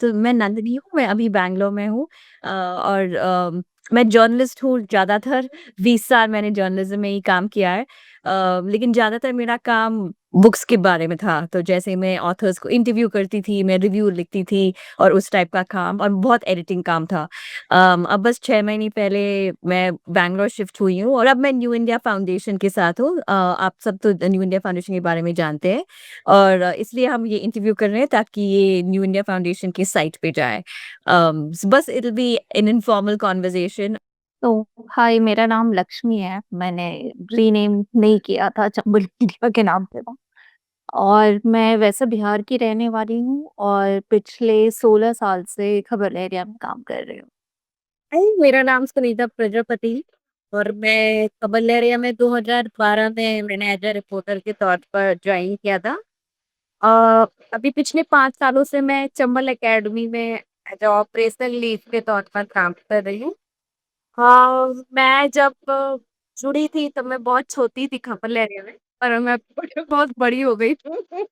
तो मैं नंदिनी हूँ, मैं अभी बैंगलोर में हूँ और मैं जर्नलिस्ट हूँ, ज़्यादातर 20 साल मैंने जर्नलिज़्म में ही काम किया है। लेकिन ज़्यादातर मेरा काम बुक्स के बारे में था, तो जैसे मैं ऑथर्स को इंटरव्यू करती थी, मैं रिव्यू लिखती थी और उस टाइप का काम और बहुत एडिटिंग काम था। अब बस 6 महीने पहले मैं बैंगलोर शिफ्ट हुई हूँ और अब मैं न्यू इंडिया फाउंडेशन के साथ हूँ। आप सब तो न्यू इंडिया फाउंडेशन के बारे में जानते हैं और इसलिए हम ये इंटरव्यू कर रहे हैं ताकि ये न्यू इंडिया फाउंडेशन की साइट पे जाए। बस it will be an informal conversation. तो हाय, मेरा नाम लक्ष्मी है। मैंने रीनेम नहीं किया था, चंबल इंडिया के नाम पे था। और मैं वैसे बिहार की रहने वाली हूँ और पिछले 16 साल से खबर एरिया में काम कर रही हूँ। मेरा नाम सुनीता प्रजापति और मैं खबर एरिया में 2012 में मैंने एज अ रिपोर्टर के तौर पर ज्वाइन किया था। अ, अभी पिछले 5 सालों से मैं चंबल एकेडमी में एज अ ऑपरेशनल लीड के तौर पर काम कर रही हूँ। हाँ, मैं जब जुड़ी थी तब मैं बहुत छोटी थी खबर एरिया में, पर मैं बहुत बड़ी हो गई हूँ।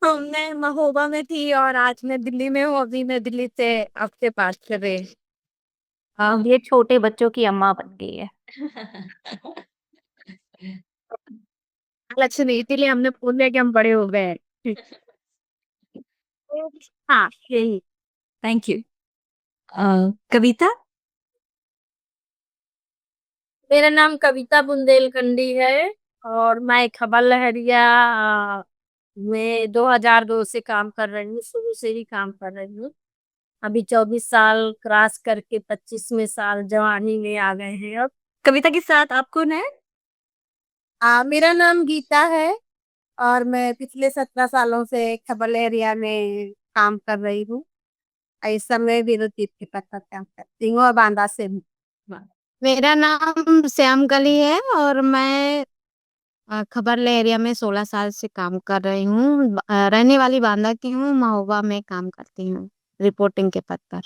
हमने महोबा में थी और आज मैं दिल्ली में हूँ, अभी मैं दिल्ली से आपसे बात कर रही हूँ। ये छोटे बच्चों की अम्मा बन गई है। लक्ष्य नहीं, इसीलिए हमने बोल दिया कि हम बड़े हो गए हैं। हाँ, यही। Thank you. कविता? मेरा नाम कविता बुंदेलखंडी है और मैं खबर लहरिया में 2002 से काम कर रही हूँ, शुरू से ही काम कर रही हूँ। अभी 24 साल क्रॉस करके 25वें साल जवानी में आ गए हैं अब। कविता के साथ आप कौन है? मेरा नाम गीता है और मैं पिछले 17 सालों से खबर एरिया में काम कर रही हूँ। इस समय विद्युत के पद पर काम करती हूँ और बांदा से हूँ। मेरा नाम श्याम कली है और मैं खबरले एरिया में 16 साल से काम कर रही हूँ। रहने वाली बांदा की हूँ, महोबा में काम करती हूँ रिपोर्टिंग के पद पर।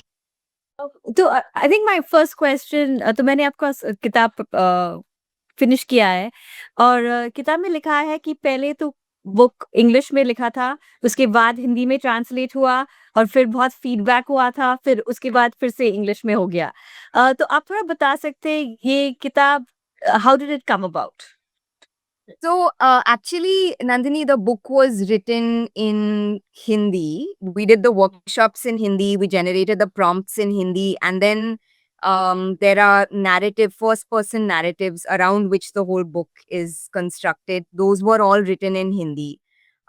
तो I think my first question, तो मैंने आपका किताब फिनिश किया है और किताब में लिखा है कि पहले तो बुक इंग्लिश में लिखा था, उसके बाद हिंदी में ट्रांसलेट हुआ और फिर बहुत फीडबैक हुआ था, फिर उसके बाद फिर से इंग्लिश में हो गया। तो आप थोड़ा बता सकते हैं ये किताब how did it come about? So, actually, Nandini, the book was written in Hindi. We did the workshops in Hindi, we generated the prompts in Hindi, and then there are first person narratives around which the whole book is constructed. Those were all written in Hindi.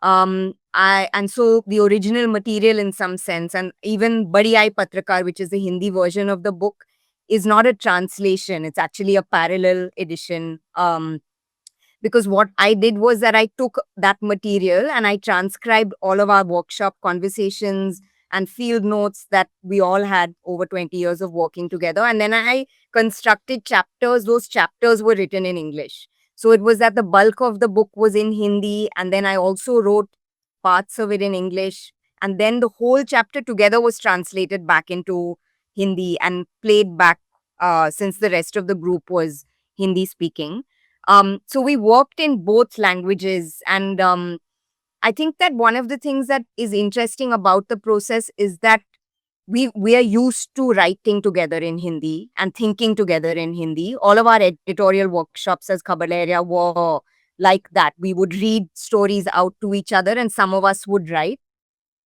And so the original material, in some sense, and even Badi Ai Patrakar, which is the Hindi version of the book, is not a translation, it's actually a parallel edition. Because what I did was that I took that material and I transcribed all of our workshop conversations and field notes that we all had over 20 years of working together. And then I constructed chapters. Those chapters were written in English. So it was that the bulk of the book was in Hindi. And then I also wrote parts of it in English. And then the whole chapter together was translated back into Hindi and played back since the rest of the group was Hindi speaking. So we worked in both languages. And I think that one of the things that is interesting about the process is that we are used to writing together in Hindi and thinking together in Hindi. All of our editorial workshops as Khabar Area were like that. We would read stories out to each other and some of us would write.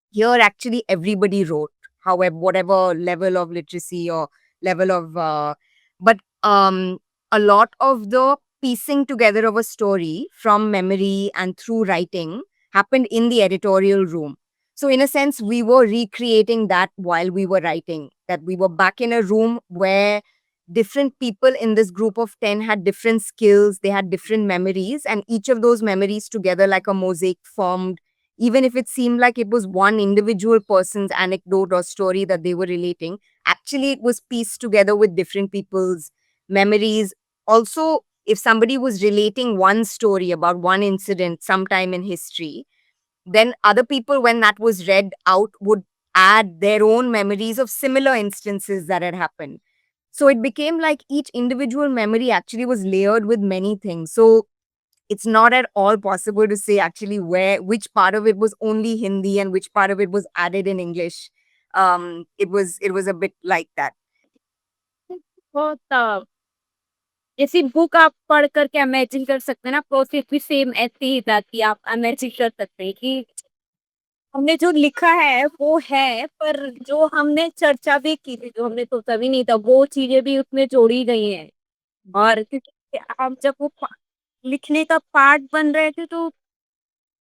Here, actually, everybody wrote, however, whatever level of literacy or level of, but a lot of the piecing together of a story from memory and through writing happened in the editorial room. So, in a sense, we were recreating that while we were writing, that we were back in a room where different people in this group of 10 had different skills, they had different memories, and each of those memories together, like a mosaic, formed, even if it seemed like it was one individual person's anecdote or story that they were relating, actually it was pieced together with different people's memories. Also, if somebody was relating one story about one incident sometime in history, then other people, when that was read out, would add their own memories of similar instances that had happened. So it became like each individual memory actually was layered with many things. So it's not at all possible to say actually which part of it was only Hindi and which part of it was added in English. It was a bit like that. बहुत जैसी book आप पढ़ कर के imagine कर सकते हैं ना, प्रोसेस भी सेम ऐसी ही था कि आप इमेजिन कर सकते हैं कि हमने जो लिखा है वो है, पर जो हमने चर्चा भी की थी, जो हमने सोचा भी नहीं था, वो चीज़ें भी उसमें जोड़ी गई हैं। और क्योंकि हम जब वो लिखने का पार्ट बन रहे थे, तो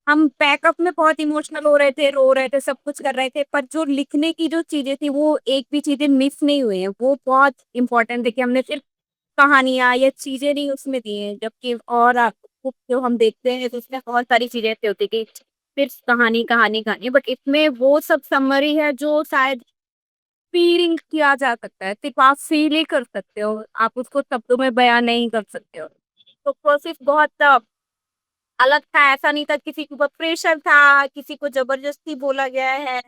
हम बैकअप में बहुत इमोशनल हो रहे थे, रो रहे थे, सब कुछ कर रहे थे, पर जो लिखने की जो चीज़ें थी, वो एक भी चीज़ें मिस नहीं हुई हैं। वो बहुत इम्पोर्टेंट है कि हमने सिर्फ़ कहानियाँ या चीज़ें नहीं उसमें दी हैं, जबकि और बुक जो हम देखते हैं, तो उसमें बहुत सारी चीज़ें ऐसी होती हैं कि सिर्फ़ कहानी, कहानी, कहानी, बट इसमें वो सब समरी है जो शायद फ़ीलिंग किया जा सकता है। सिर्फ़ आप फ़ील ही कर सकते हो, आप उसको शब्दों में बयाँ नहीं कर सकते हो। तो प्रोसेस बहुत अलग था, ऐसा नहीं था किसी के ऊपर प्रेशर था, किसी को ज़बरदस्ती बोला गया है।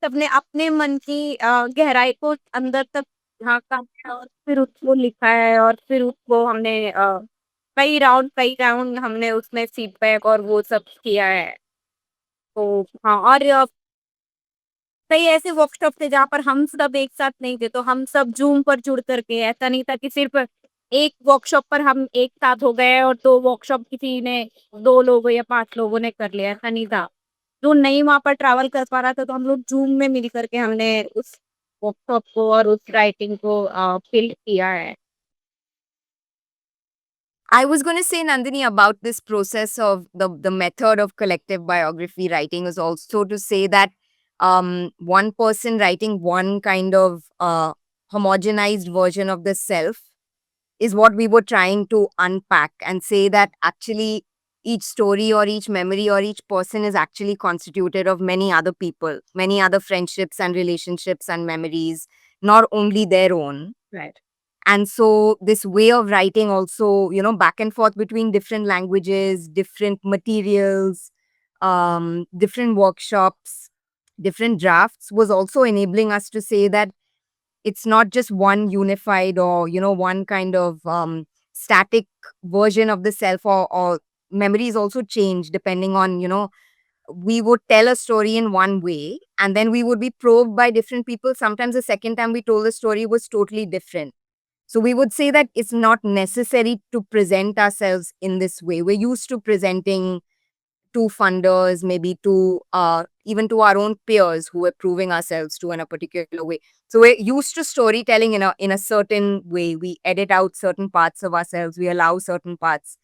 सबने अपने मन की गहराई को अंदर तक झाँका है और फिर उसको लिखा है, और फिर उसको हमने कई राउंड हमने उसमें फीडबैक और वो सब किया है। तो हाँ, और कई ऐसे वर्कशॉप थे जहाँ पर हम सब एक साथ नहीं थे, तो हम सब ज़ूम पर जुड़ कर के, ऐसा नहीं था कि सिर्फ़ एक वर्कशॉप पर हम एक साथ हो गए और 2 वर्कशॉप किसी ने 2 लोगों या 5 लोगों ने कर लिया, ऐसा नहीं था। जो नहीं वहाँ पर ट्रैवल कर पा रहा था, तो हम लोग ज़ूम में मिल कर के हमने उस वर्कशॉप को और उस राइटिंग को फ़िल किया है। I was going to say, Nandini, about this process of the method of collective biography writing is also to say that one person writing one kind of homogenized version of the self is what we were trying to unpack and say that actually each story or each memory or each person is actually constituted of many other people, many other friendships and relationships and memories, not only their own. Right. And so this way of writing also, back and forth between different languages, different materials, different workshops, different drafts was also enabling us to say that it's not just one unified or, one kind of static version of the self, or memories also change depending on, we would tell a story in one way and then we would be probed by different people. Sometimes the second time we told the story was totally different. So we would say that it's not necessary to present ourselves in this way. We're used to presenting to funders, maybe to even to our own peers who are proving ourselves to in a particular way. So we're used to storytelling in a certain way. We edit out certain parts of ourselves. We allow certain parts.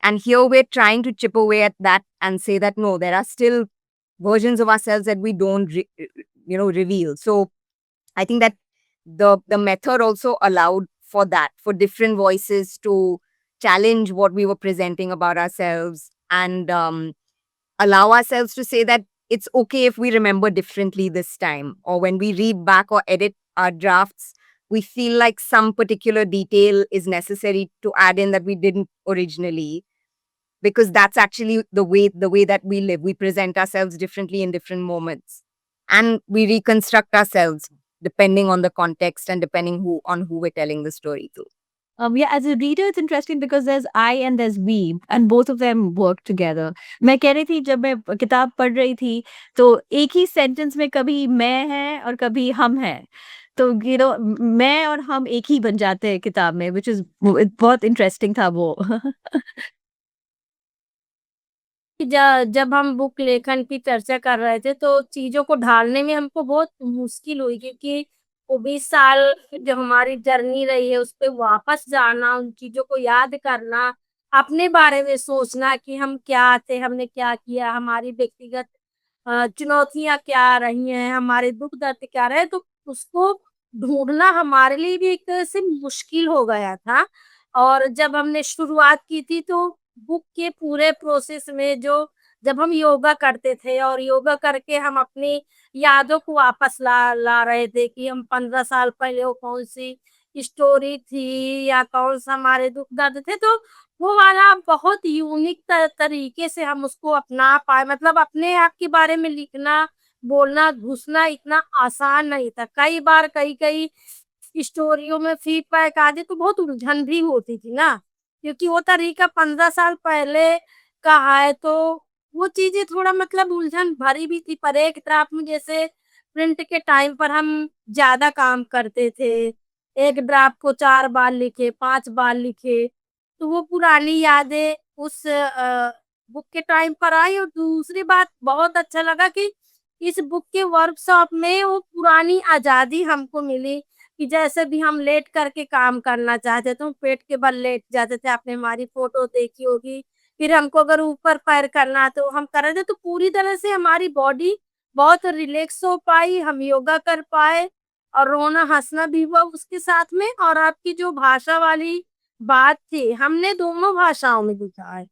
And here we're trying to chip away at that and say that no, there are still versions of ourselves that we don't, reveal. So I think that the method also allowed for that, for different voices to challenge what we were presenting about ourselves, and allow ourselves to say that it's okay if we remember differently this time, or when we read back or edit our drafts, we feel like some particular detail is necessary to add in that we didn't originally, because that's actually the way that we live. We present ourselves differently in different moments, and we reconstruct ourselves depending on the context and depending who we're telling the story to. Yeah, as a reader, it's interesting because there's I and there's we, and both of them work together. मैं कह रही थी जब मैं किताब पढ़ रही थी, तो एक ही सेंटेंस में कभी मैं है और कभी हम हैं। तो मैं और हम एक ही बन जाते हैं किताब में, व्हिच इज़ बहुत इंटरेस्टिंग था वो। जब हम बुक लेखन की चर्चा कर रहे थे, तो चीज़ों को ढालने में हमको बहुत मुश्किल हुई, क्योंकि वो 20 साल जो हमारी जर्नी रही है, उस पे वापस जाना, उन चीज़ों को याद करना, अपने बारे में सोचना कि हम क्या थे, हमने क्या किया, हमारी व्यक्तिगत चुनौतियाँ क्या रही हैं, हमारे दुःख-दर्द क्या रहे, तो उसको ढूँढना हमारे लिए भी एक तरह से मुश्किल हो गया था। और जब हमने शुरुआत की थी, तो बुक के पूरे प्रोसेस में जब हम योगा करते थे और योगा करके हम अपनी यादों को वापस ला ला रहे थे कि हम 15 साल पहले वो कौन-सी स्टोरी थी या कौन-सा हमारे दुःख दर्द थे, तो वो वाला बहुत यूनिक तरीके से हम उसको अपना पाए। मतलब अपने आप के बारे में लिखना, बोलना, घुसना इतना आसान नहीं था। कई बार कई-कई स्टोरियों में फीडबैक आती तो बहुत उलझन भी होती थी ना। क्योंकि वो तरीका 15 साल पहले का है, तो वो चीज़ें थोड़ा मतलब उलझन भरी भी थी। पर एक ड्राफ्ट में जैसे प्रिंट के टाइम पर हम ज़्यादा काम करते थे। एक ड्राफ्ट को 4 बार लिखे, 5 बार लिखे, तो वो पुरानी यादें उस बुक के टाइम पर आई। और दूसरी बात बहुत अच्छा लगा कि इस बुक के वर्कशॉप में वो पुरानी आज़ादी हमको मिली कि जैसे भी हम लेट करके काम करना चाहते थे, हम पेट के बल लेट जाते थे। आपने हमारी फ़ोटो देखी होगी। फिर हमको अगर ऊपर पैर करना है तो हम कर रहे थे, तो पूरी तरह से हमारी बॉडी बहुत रिलैक्स हो पाई, हम योगा कर पाए और रोना-हँसना भी हुआ उसके साथ में। और आपकी जो भाषा वाली बात थी, हमने दोनों भाषाओं में लिखा है।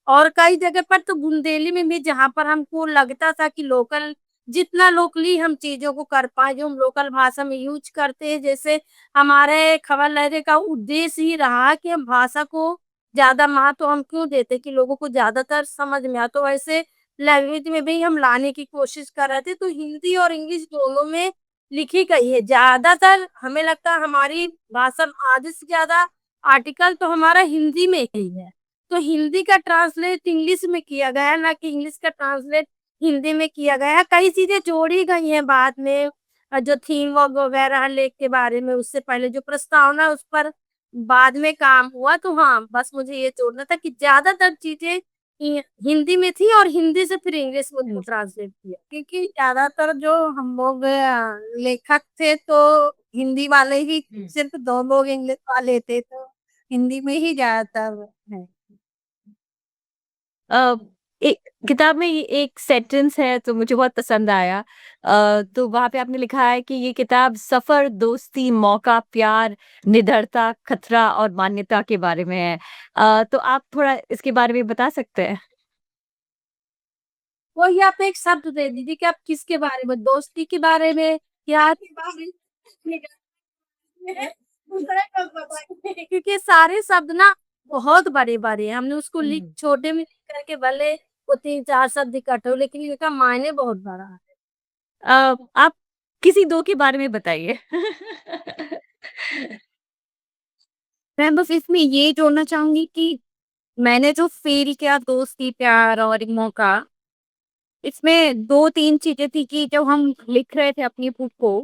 और कई जगह पर तो बुंदेली में भी, जहाँ पर हमको लगता था कि लोकल जितना लोकली हम चीज़ों को कर पाएँ, जो हम लोकल भाषा में यूज़ करते हैं, जैसे हमारे खबर लहरे का उद्देश्य ही रहा कि हम भाषा को ज़्यादा महत्व हम क्यों देते कि लोगों को ज़्यादातर समझ में आए। तो वैसे लैंग्वेज में भी हम लाने की कोशिश कर रहे थे, तो हिंदी और इंग्लिश दोनों में लिखी गई है। ज़्यादातर हमें लगता है हमारी भाषा में आधे से ज़्यादा आर्टिकल तो हमारा हिंदी में ही है। तो हिंदी का ट्रांसलेट इंग्लिश में किया गया है, ना कि इंग्लिश का ट्रांसलेट हिंदी में किया गया है। कई चीज़ें जोड़ी गई हैं बाद में, जो थीम वगैरह है लेख के बारे में, उससे पहले जो प्रस्तावना उस पर बाद में काम हुआ। तो हाँ, बस मुझे ये जोड़ना था कि ज़्यादातर चीज़ें हिंदी में थी और हिंदी से फिर इंग्लिश में उसको ट्रांसलेट किया। क्योंकि ज़्यादातर जो हम लोग लेखक थे, तो हिंदी वाले ही सिर्फ़ 2 लोग इंग्लिश वाले थे, तो हिंदी में ही ज़्यादातर है। अ, एक किताब में ये एक सेंटेंस है तो मुझे बहुत पसंद आया। तो वहाँ पे आपने लिखा है कि ये किताब सफ़र, दोस्ती, मौका, प्यार, निडरता, खतरा और मान्यता के बारे में है। तो आप थोड़ा इसके बारे में बता सकते हैं? वही आप एक शब्द दे दीजिए कि आप किसके बारे में, दोस्ती के बारे में, प्यार के बारे में, दूसरा शब्द बताइए। क्योंकि सारे शब्द ना बहुत बड़े-बड़े हैं। हमने उसको लिख छोटे में लिख करके भले वो 3-4 शब्द इकट्ठे हो, लेकिन इसका मायने बहुत बड़ा है। आप किसी 2 के बारे में बताइए। मैं बस इसमें ये जोड़ना चाहूँगी कि मैंने जो फ़ील किया दोस्ती, प्यार और एक मौका, इसमें 2-3 चीज़ें थी कि जब हम लिख रहे थे अपनी बुक को,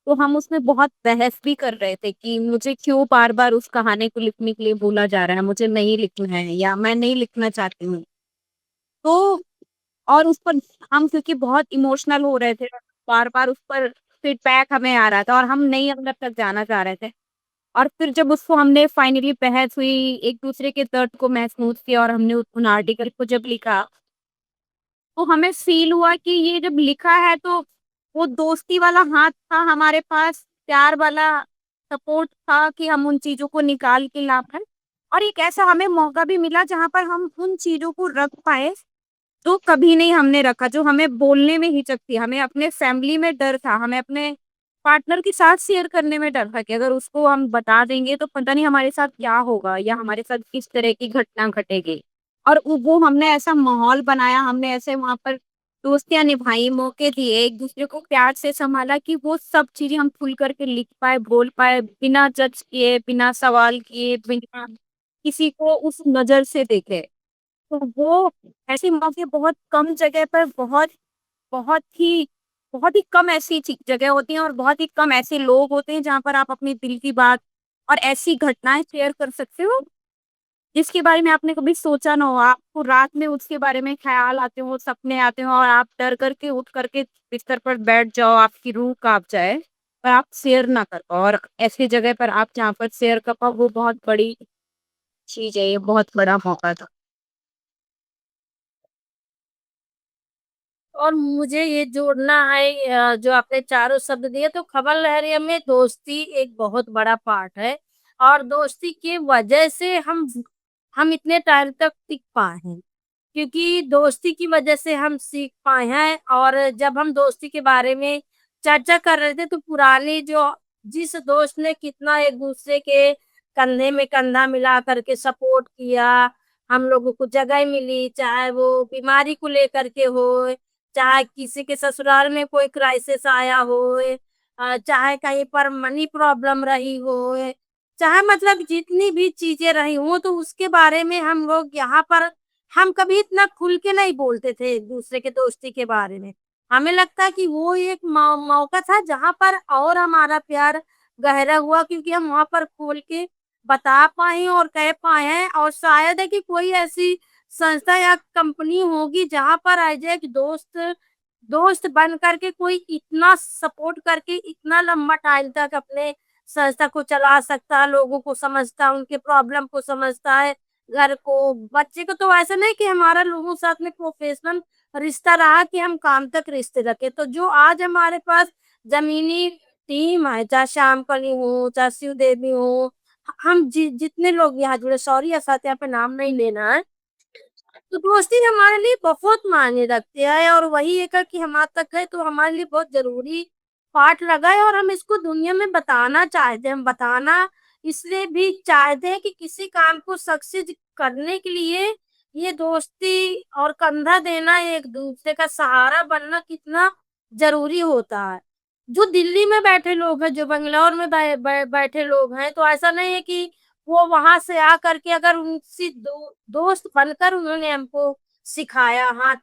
तो हम उसमें बहुत बहस भी कर रहे थे कि मुझे क्यों बार-बार उस कहानी को लिखने के लिए बोला जा रहा है, मुझे नहीं लिखना है या मैं नहीं लिखना चाहती हूँ। तो और उस पर हम क्योंकि बहुत इमोशनल हो रहे थे, बार-बार उस पर फीडबैक हमें आ रहा था और हम नहीं अंदर तक जाना चाह रहे थे। और फिर जब उसको हमने फाइनली बहस हुई, एक-दूसरे के दर्द को महसूस किया और हमने उन आर्टिकल को जब लिखा, तो हमें फ़ील हुआ कि ये जब लिखा है तो वो दोस्ती वाला हाथ था हमारे पास, प्यार वाला सपोर्ट था कि हम उन चीज़ों को निकाल के ला पाएँ। और एक ऐसा हमें मौका भी मिला जहाँ पर हम उन चीज़ों को रख पाएँ, जो कभी नहीं हमने रखा, जो हमें बोलने में हिचक थी, हमें अपने फैमिली में डर था, हमें अपने पार्टनर के साथ शेयर करने में डर था कि अगर उसको हम बता देंगे तो पता नहीं हमारे साथ क्या होगा या हमारे साथ किस तरह की घटना घटेगी। और वो हमने ऐसा माहौल बनाया, हमने ऐसे वहाँ पर दोस्तियाँ निभाई, मौके दिए, एक-दूसरे को प्यार से सँभाला कि वो सब चीज़ें हम खुल कर के लिख पाएँ, बोल पाएँ, बिना जज किए, बिना सवाल किए, बिना किसी को उस नज़र से देखे। तो वो ऐसे मौके बहुत कम जगह पर बहुत ही बहुत ही कम ऐसी जगह होती हैं और बहुत ही कम ऐसे लोग होते हैं जहाँ पर आप अपनी दिल की बात और ऐसी घटनाएँ शेयर कर सकते हो, जिसके बारे में आपने कभी सोचा ना हो। आपको रात में उसके बारे में ख़्याल आते हो, सपने आते हो और आप डर करके उठ करके बिस्तर पर बैठ जाओ, आपकी रूह काँप जाए, पर आप शेयर ना कर पाओ। और ऐसी जगह पर आप जहाँ पर शेयर कर पाओ, वो बहुत बड़ी चीज़ है, ये बहुत बड़ा मौका था। और मुझे ये जोड़ना है, जो आपने चारों शब्द दिए, तो खबर लहरिया में दोस्ती एक बहुत बड़ा पार्ट है। और दोस्ती की वजह से हम इतने टाइम तक टिक पाए हैं, क्योंकि दोस्ती की वजह से हम सीख पाए हैं। और जब हम दोस्ती के बारे में चर्चा कर रहे थे, तो पुरानी जो जिस दोस्त ने कितना एक दूसरे के कंधे में कंधा मिला करके सपोर्ट किया, हम लोगों को जगह मिली, चाहे वो बीमारी को लेकर के हो, चाहे किसी के ससुराल में कोई क्राइसिस आया हो, चाहे कहीं पर मनी प्रॉब्लम रही हो, चाहे मतलब जितनी भी चीज़ें रही हों, तो उसके बारे में हम लोग यहाँ पर हम कभी इतना खुल के नहीं बोलते थे एक-दूसरे के दोस्ती के बारे में। हमें लगता है कि वो एक मौका था जहाँ पर और हमारा प्यार गहरा हुआ, क्योंकि हम वहाँ पर खोल के बता पाए और कह पाए हैं, और शायद है कि कोई ऐसी संस्था या कंपनी होगी जहाँ पर एज़ एक दोस्त दोस्त बन कर के कोई इतना सपोर्ट करके इतना लंबा टाइम तक अपने संस्था को चला सकता है, लोगों को समझता है, उनके प्रॉब्लम को समझता है, घर को, बच्चे को। तो ऐसा नहीं कि हमारा लोगों के साथ में प्रोफेशनल रिश्ता रहा कि हम काम तक रिश्ते रखे। तो जो आज हमारे पास ज़मीनी टीम है, चाहे श्यामकली हो, चाहे शिव देवी हो, हम जितने लोग यहाँ जुड़े, सॉरी ऐसा यहाँ पे नाम नहीं लेना है। तो दोस्ती हमारे लिए बहुत मायने रखती है, और वही एक है कि हम आज तक है, तो हमारे लिए बहुत ज़रूरी पार्ट लगा है, और हम इसको दुनिया में बताना चाहते हैं। हम बताना इसलिए भी चाहते हैं कि किसी काम को सक्सेस करने के लिए ये दोस्ती और कंधा देना, एक-दूसरे का सहारा बनना कितना ज़रूरी होता है। जो दिल्ली में बैठे लोग हैं, जो बैंगलोर में बैठे लोग हैं, तो ऐसा नहीं है कि वो वहाँ से आ कर के अगर उनसे दोस्त बनकर उन्होंने हमको सिखाया, हाथ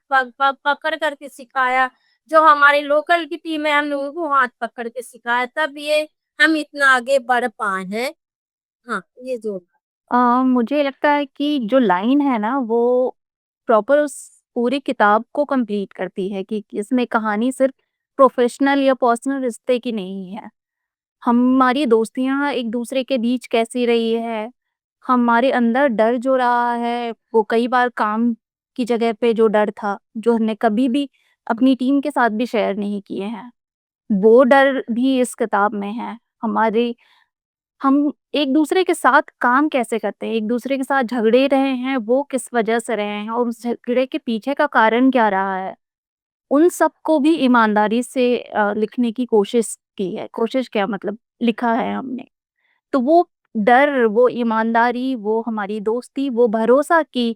पकड़ कर के सिखाया। जो हमारी लोकल की टीम है, हम लोगों को हाथ पकड़ के सिखाया, तब ये हम इतना आगे बढ़ पाए हैं। हाँ, ये जो मुझे लगता है कि जो लाइन है ना वो प्रॉपर उस पूरी किताब को कंप्लीट करती है कि इसमें कहानी सिर्फ प्रोफेशनल या पर्सनल रिश्ते की नहीं है। हमारी दोस्तियाँ एक-दूसरे के बीच कैसी रही है, हमारे अंदर डर जो रहा है, वो कई बार काम की जगह पे जो डर था, जो हमने कभी भी अपनी टीम के साथ भी शेयर नहीं किए हैं, वो डर भी इस किताब में है। हमारी हम एक-दूसरे के साथ काम कैसे करते हैं, एक-दूसरे के साथ झगड़े रहे हैं, वो किस वजह से रहे हैं और उस झगड़े के पीछे का कारण क्या रहा है। उन सब को भी ईमानदारी से लिखने की कोशिश की है। कोशिश क्या मतलब लिखा है हमने। तो वो डर, वो ईमानदारी, वो हमारी दोस्ती, वो भरोसा कि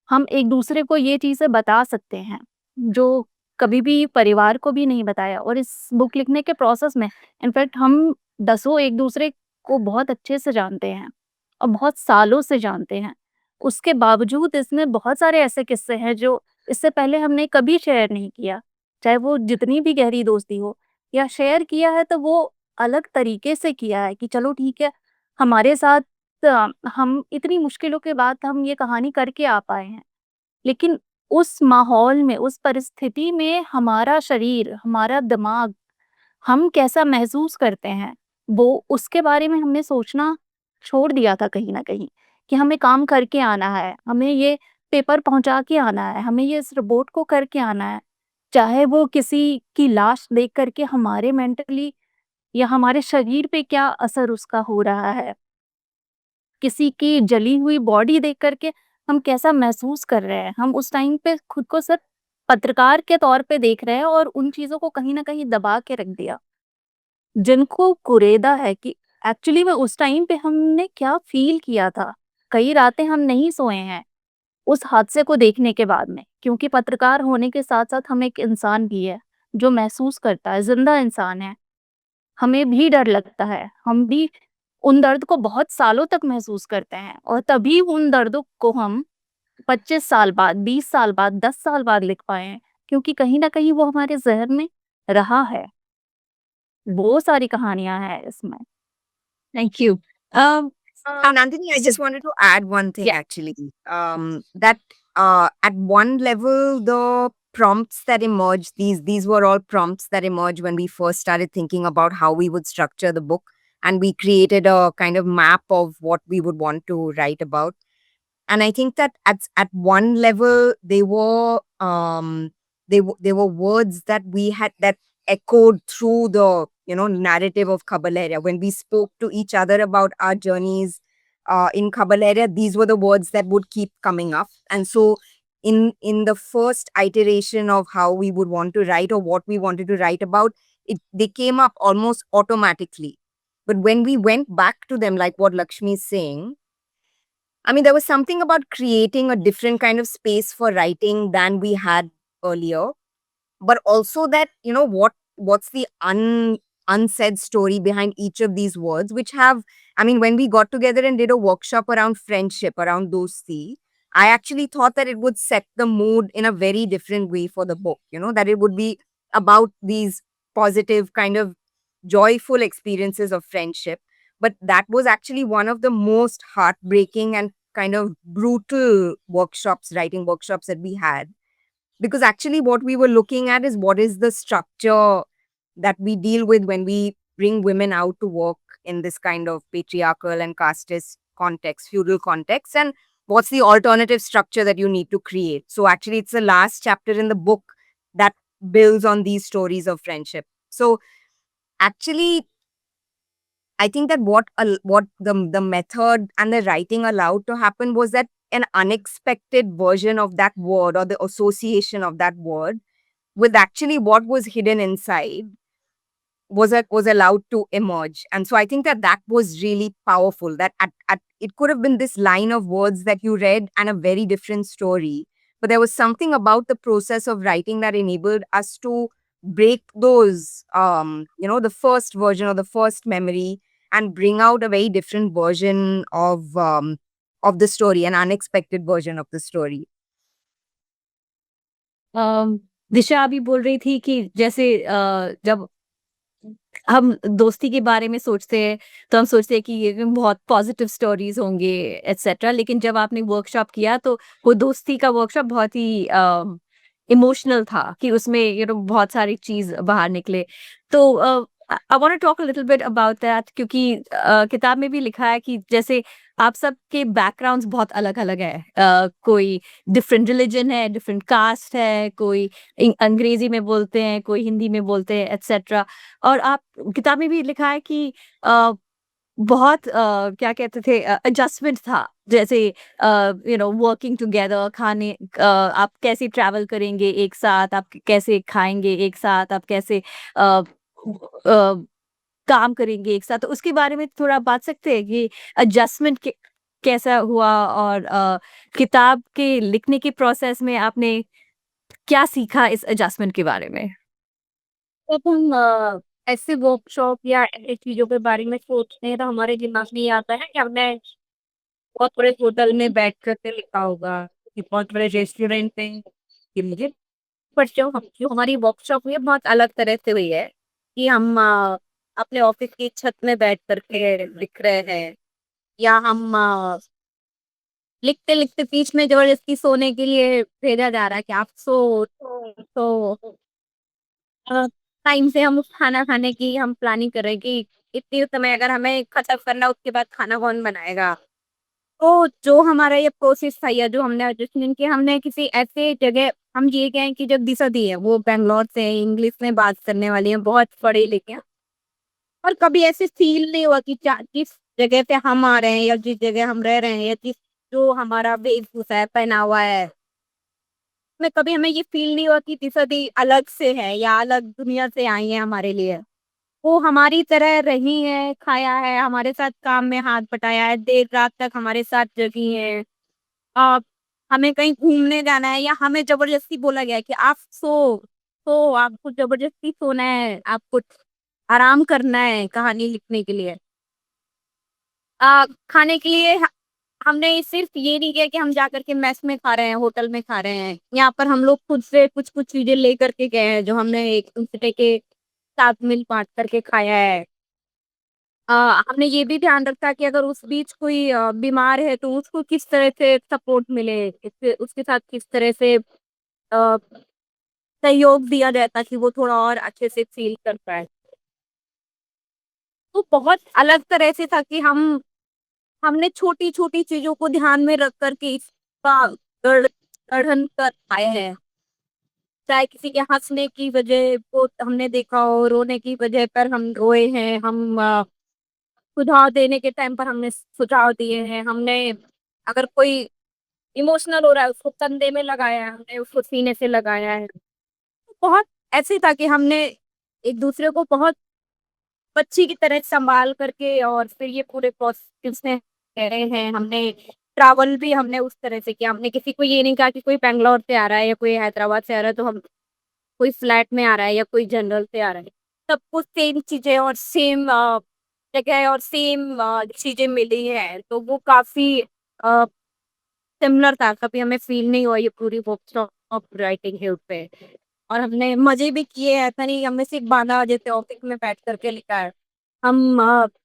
हम एक-दूसरे को ये चीज़ें बता सकते हैं, जो कभी भी परिवार को भी नहीं बताया और इस बुक लिखने के प्रोसेस में इनफैक्ट हम दसों एक-दूसरे को बहुत अच्छे से जानते हैं और बहुत सालों से जानते हैं। उसके बावजूद इसमें बहुत सारे ऐसे किस्से हैं जो इससे पहले हमने कभी शेयर नहीं किया, चाहे वो जितनी भी गहरी दोस्ती हो या शेयर किया है तो वो अलग तरीके से किया है कि चलो ठीक है, हमारे साथ हम इतनी मुश्किलों के बाद हम ये कहानी करके आ पाए हैं। लेकिन उस माहौल में, उस परिस्थिति में हमारा शरीर, हमारा दिमाग, हम कैसा महसूस करते हैं, वो उसके बारे में हमने सोचना छोड़ दिया था कहीं न कहीं, कि हमें काम करके आना है, हमें ये पेपर पहुँचा के आना है, हमें ये इस रिपोर्ट को करके आना है। चाहे वो किसी की लाश देख कर के हमारे मेंटली या हमारे शरीर पे क्या असर उसका हो रहा है। किसी की जली हुई बॉडी देख कर के हम कैसा महसूस कर रहे हैं। हम उस टाइम पे खुद को सिर्फ़ पत्रकार के तौर पे देख रहे हैं और उन चीज़ों को कहीं न कहीं दबा के रख दिया। जिनको कुरेदा है कि एक्चुअली में उस टाइम पे हमने क्या फ़ील किया था। कई रातें हम नहीं सोए हैं उस हादसे को देखने के बाद में, क्योंकि पत्रकार होने के साथ-साथ हम एक इंसान भी है, जो महसूस करता है, ज़िंदा इंसान है। हमें भी डर लगता है, हम भी उन दर्द को बहुत सालों तक महसूस करते हैं और तभी उन दर्दों को हम 25 साल बाद, 20 साल बाद, 10 साल बाद लिख पाए हैं, क्योंकि कहीं न कहीं वो हमारे ज़हन में रहा है। बहुत सारी कहानियाँ हैं इसमें। Thank you. A, Nandini, I just wanted to add one thing actually. That at one level, the prompts that emerged, these were all prompts that emerged when we first started thinking about how we would structure the book, and we created a kind of map of what we would want to write about. And I think that at one level, they were words that we had that echoed through the narrative of Kabaleria. When we spoke to each other about our journeys in Kabaleria, these were the words that would keep coming up. And so in the first iteration of how we would want to write or what we wanted to write about, they came up almost automatically. But when we went back to them, like what Lakshmi is saying, I mean, there was something about creating a different kind of space for writing than we had earlier, but also that, what's the unsaid story behind each of these words, which have, I mean, when we got together and did a workshop around friendship, around dosti, I actually thought that it would set the mood in a very different way for the book, you know, that it would be about these positive, kind of joyful experiences of friendship. But that was actually one of the most heartbreaking and kind of brutal workshops, writing workshops that we had. Because actually, what we were looking at is what is the structure that we deal with when we bring women out to work in this kind of patriarchal and casteist context, feudal context, and what's the alternative structure that you need to create. So, actually, it's the last chapter in the book that builds on these stories of friendship. So, actually, I think that what the method and the writing allowed to happen was that an unexpected version of that word or the association of that word with actually what was hidden inside was allowed to emerge. And so I think that that was really powerful, that at it could have been this line of words that you read and a very different story, but there was something about the process of writing that enabled us to break those you know, the first version or the first memory, and bring out a very different version of the story, an unexpected version of the story. दिशा अभी बोल रही थी कि जैसे जब हम दोस्ती के बारे में सोचते हैं, तो हम सोचते हैं कि ये बहुत पॉजिटिव स्टोरीज़ होंगे एटसेट्रा। लेकिन जब आपने वर्कशॉप किया तो वो दोस्ती का वर्कशॉप बहुत ही इमोशनल था कि उसमें बहुत सारी चीज़ बाहर निकले। तो I want to talk a little bit about that, क्योंकि किताब में भी लिखा है कि जैसे आप सबके बैकग्राउंड्स बहुत अलग-अलग हैं। कोई डिफरेंट रिलिजन है, डिफरेंट कास्ट है, कोई अंग्रेज़ी में बोलते हैं, कोई हिंदी में बोलते हैं एटसेट्रा। और आप किताब में भी लिखा है कि बहुत क्या कहते थे एडजस्टमेंट था। जैसे वर्किंग टुगेदर, आप कैसे ट्रैवल करेंगे एक साथ, आप कैसे खाएँगे एक साथ, आप कैसे अ अ, काम करेंगे एक साथ। तो उसके बारे में थोड़ा बात सकते हैं कि एडजस्टमेंट कैसा हुआ, और किताब के लिखने के प्रोसेस में आपने क्या सीखा इस एडजस्टमेंट के बारे में? जब हम ऐसे वर्कशॉप या ऐसी चीज़ों के बारे में सोचते हैं तो हमारे दिमाग में ये आता है कि हमने बहुत बड़े होटल में बैठ कर के लिखा होगा, कि बहुत बड़े रेस्टोरेंट में कि मुझे, पर जो हमारी वर्कशॉप हुई है बहुत अलग तरह से हुई है, कि हम अपने ऑफिस की छत में बैठ कर के लिख रहे हैं, या हम लिखते-लिखते बीच में ज़बरदस्ती सोने के लिए भेजा जा रहा है कि आप सो टाइम से हम खाना खाने की हम प्लानिंग कर रहे हैं कि इतने समय अगर हमें खत्म करना है, उसके बाद खाना कौन बनाएगा? तो जो हमारा ये प्रोसेस था, या जो हमने एडजस्टमेंट किया, हमने किसी ऐसे जगह हम ये कहें कि जो दिशा दी है वो बैंगलोर से इंग्लिश में बात करने वाली हैं, बहुत पढ़ी-लिखी हैं, और कभी ऐसे फ़ील नहीं हुआ कि जिस जगह पे हम आ रहे हैं या जिस जगह हम रह रहे हैं या जो हमारा वेशभूषा है, पहनावा है, में कभी हमें ये फ़ील नहीं हुआ कि दिशा दी अलग से है या अलग दुनिया से आई हैं हमारे लिए। वो हमारी तरह रही हैं, खाया है, हमारे साथ काम में हाथ बटाया है, देर रात तक हमारे साथ जगी हैं। अ, हमें कहीं घूमने जाना है या हमें ज़बरदस्ती बोला गया है कि आप आपको ज़बरदस्ती सोना है, आपको आराम करना है कहानी लिखने के लिए। खाने के लिए हमने सिर्फ़ ये नहीं किया कि हम जाकर के मेस में खा रहे हैं, होटल में खा रहे हैं। यहाँ पर हम लोग खुद से कुछ-कुछ चीज़ें लेकर के गए हैं, जो हमने एक-दूसरे के साथ मिल-बाँट करके खाया है। अ, हमने ये भी ध्यान रखा कि अगर उस बीच कोई बीमार है, तो उसको किस तरह से सपोर्ट मिले, उसके साथ किस तरह से सहयोग दिया जाए ताकि वो थोड़ा और अच्छे से फ़ील कर पाए। तो बहुत अलग तरह से था कि हमने छोटी-छोटी चीज़ों को ध्यान में रख कर के इसका गढ़न कर पाए हैं। चाहे किसी के हँसने की वजह को हमने देखा हो, रोने की वजह पर हम रोए हैं, हम सुझाव देने के टाइम पर हमने सुझाव दिए हैं, हमने अगर कोई इमोशनल हो रहा है, उसको कंधे में लगाया है, हमने उसको सीने से लगाया है। बहुत ऐसे था कि हमने एक-दूसरे को बहुत बच्ची की तरह सँभाल करके और फिर ये पूरे प्रोसेस में रहे हैं। हमने ट्रैवल भी हमने उस तरह से किया। हमने किसी को ये नहीं कहा कि कोई बैंगलोर से आ रहा है या कोई हैदराबाद से आ रहा है, तो हम कोई फ्लैट में आ रहा है या कोई जनरल से आ रहा है। सबको सेम चीजें और सेम जगह और सेम चीजें मिली है, तो वो काफी सिमिलर था। कभी हमें फील नहीं हुआ ये पूरी वर्कशॉप राइटिंग हिल पे। और हमने मजे भी किए, ऐसा नहीं हमें सिर्फ बांधा जैसे ऑफिस में बैठ करके लिखा है। हम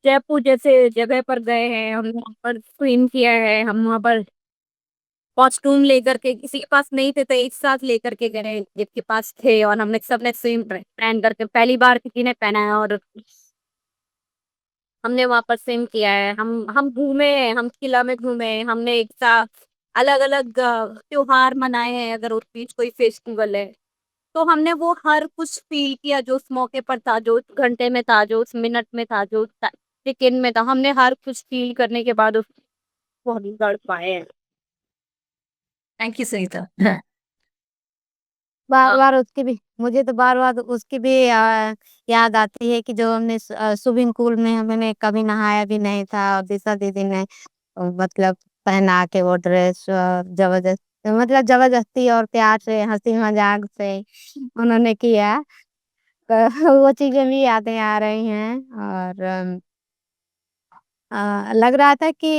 जयपुर जैसे जगह पर गए हैं, हम वहाँ पर स्विम किया है, हम वहाँ पर कॉस्ट्यूम लेकर के, किसी के पास नहीं थे तो एक साथ लेकर के गए जिसके पास थे, और हमने सबने सेम पहन करके पहली बार किसी ने पहना है, और हमने वहां पर सेम किया है। हम घूमे हैं, हम किला में घूमे हैं, हमने एक साथ अलग अलग त्योहार मनाए हैं, अगर उस बीच कोई फेस्टिवल है तो हमने वो हर कुछ फील किया जो उस मौके पर था, जो उस घंटे में था, जो उस मिनट में था, जो उस सेकेंड में था। हमने हर कुछ फील करने के बाद उसको हम कर पाए हैं। Thank you Sunita. बार-बार उसकी भी मुझे तो बार-बार उसकी भी याद आती है कि जो हमने स्विमिंग पूल में हमने कभी नहाया भी नहीं था और दिशा दीदी ने मतलब पहना के वो ड्रेस जबरदस्ती और प्यार से हँसी-मज़ाक से उन्होंने किया। वो चीज़ें भी यादें आ रही हैं और लग रहा था कि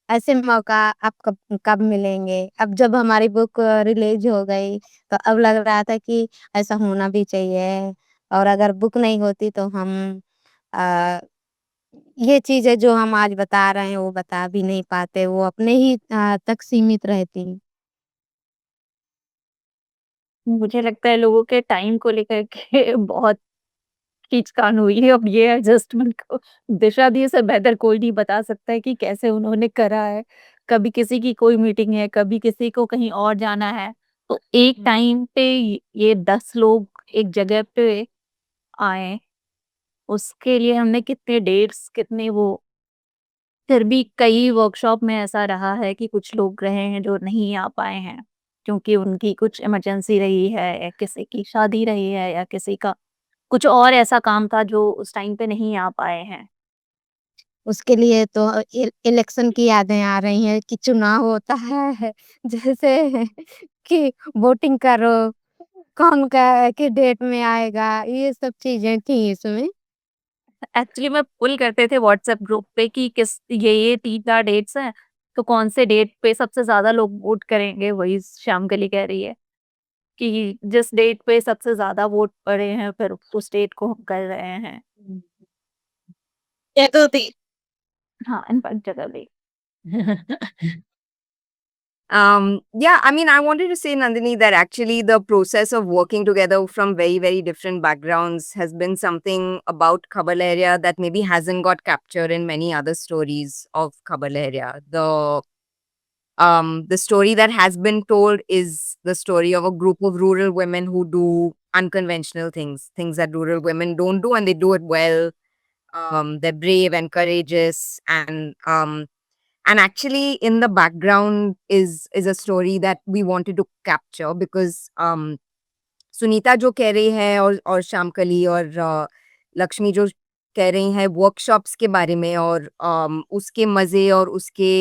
ऐसे मौका अब कब कब मिलेंगे? अब जब हमारी बुक रिलीज़ हो गई, तो अब लग रहा था कि ऐसा होना भी चाहिए और अगर बुक नहीं होती तो हम अ, ये चीज़ें जो हम आज बता रहे हैं, वो बता भी नहीं पाते, वो अपने ही तक सीमित रहती। मुझे लगता है लोगों के टाइम को लेकर के बहुत खींचतान हुई है। अब ये एडजस्टमेंट को दिशा दी से बेहतर कोई नहीं बता सकता है कि कैसे उन्होंने करा है। कभी किसी की कोई मीटिंग है, कभी किसी को कहीं और जाना है। तो एक टाइम पे ये 10 लोग एक जगह पे आए, उसके लिए हमने कितने डेट्स कितने वो फिर भी कई वर्कशॉप में ऐसा रहा है कि कुछ लोग रहे हैं जो नहीं आ पाए हैं, क्योंकि उनकी कुछ इमरजेंसी रही है या किसी की शादी रही है या किसी का कुछ और ऐसा काम था जो उस टाइम पे नहीं आ पाए हैं। उसके लिए तो इलेक्शन की यादें आ रही हैं कि चुनाव होता है जैसे कि वोटिंग करो, कौन का किस डेट में आएगा, ये सब चीज़ें थी इसमें। एक्चुअली में पुल करते थे व्हाट्सएप ग्रुप पे कि किस ये 3-4 डेट्स हैं, तो कौन से डेट पे सबसे ज़्यादा लोग वोट करेंगे, वही श्यामकली कह रही है कि जिस डेट पे सबसे ज़्यादा वोट पड़े हैं फिर उस डेट को हम कर रहे हैं। ये तो थी। हाँ, इनफैक्ट जगह भी। Yeah, I mean, I wanted to say, Nandini, that actually the process of working together from very, very different backgrounds has been something about Khabar Area that maybe hasn't got captured in many other stories of Khabar Area. The story that has been told is the story of a group of rural women who do unconventional things, things that rural women don't do, and they do it well. They're brave and courageous, and actually in the background is a story that we wanted to capture because Sunita जो कह रही है और श्यामकली और लक्ष्मी जो कह रही हैं वर्कशॉप्स के बारे में और उसके मजे और उसके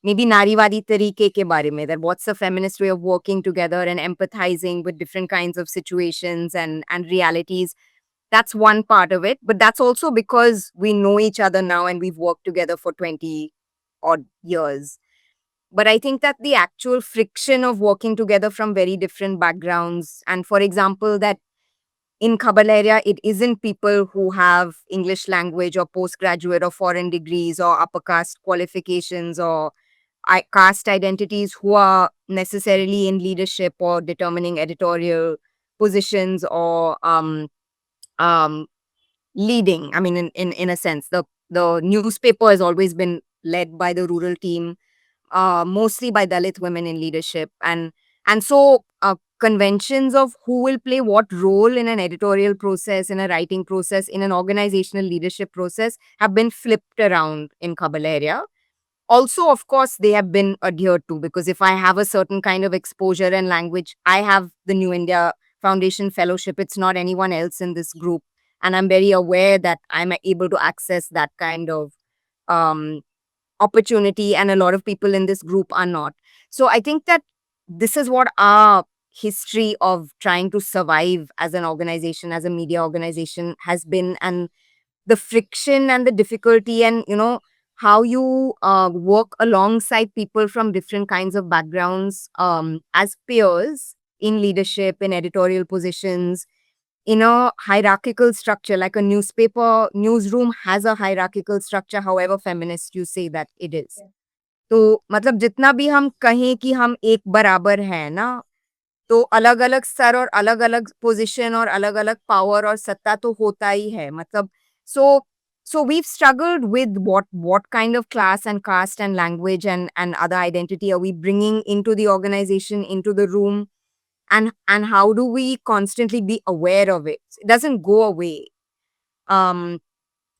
मे बी नारीवादी तरीके के बारे में that what's a feminist way of working together and empathizing with different kinds of situations and realities. That's one part of it, but that's also because we know each other now and we've worked together for 20 odd years. But I think that the actual friction of working together from very different backgrounds, and for example, that in Khabal area, it isn't people who have English language or postgraduate or foreign degrees or upper caste qualifications or caste identities who are necessarily in leadership or determining editorial positions or um, leading. I mean, in a sense, the newspaper has always been led by the rural team, mostly by Dalit women in leadership, and so conventions of who will play what role in an editorial process, in a writing process, in an organizational leadership process have been flipped around in Kabul area. Also, of course, they have been adhered to because if I have a certain kind of exposure and language, I have the New India Foundation Fellowship. It's not anyone else in this group. And I'm very aware that I'm able to access that kind of um, opportunity, and a lot of people in this group are not. So I think that this is what our history of trying to survive as an organization, as a media organization has been, and the friction and the difficulty, and how you work alongside people from different kinds of backgrounds, as peers in leadership, in editorial positions, in a hierarchical structure. Like a newspaper newsroom has a hierarchical structure, however feminist you say that it is. तो मतलब जितना भी हम कहें कि हम एक बराबर हैं ना, तो अलग-अलग स्तर और अलग-अलग पोज़ीशन और अलग-अलग पावर और सत्ता तो होता ही है। मतलब so we've struggled with what kind of class and caste and language and other identity are we bringing into the organization, into the room, and how do we constantly be aware of it? It doesn't go away. Um,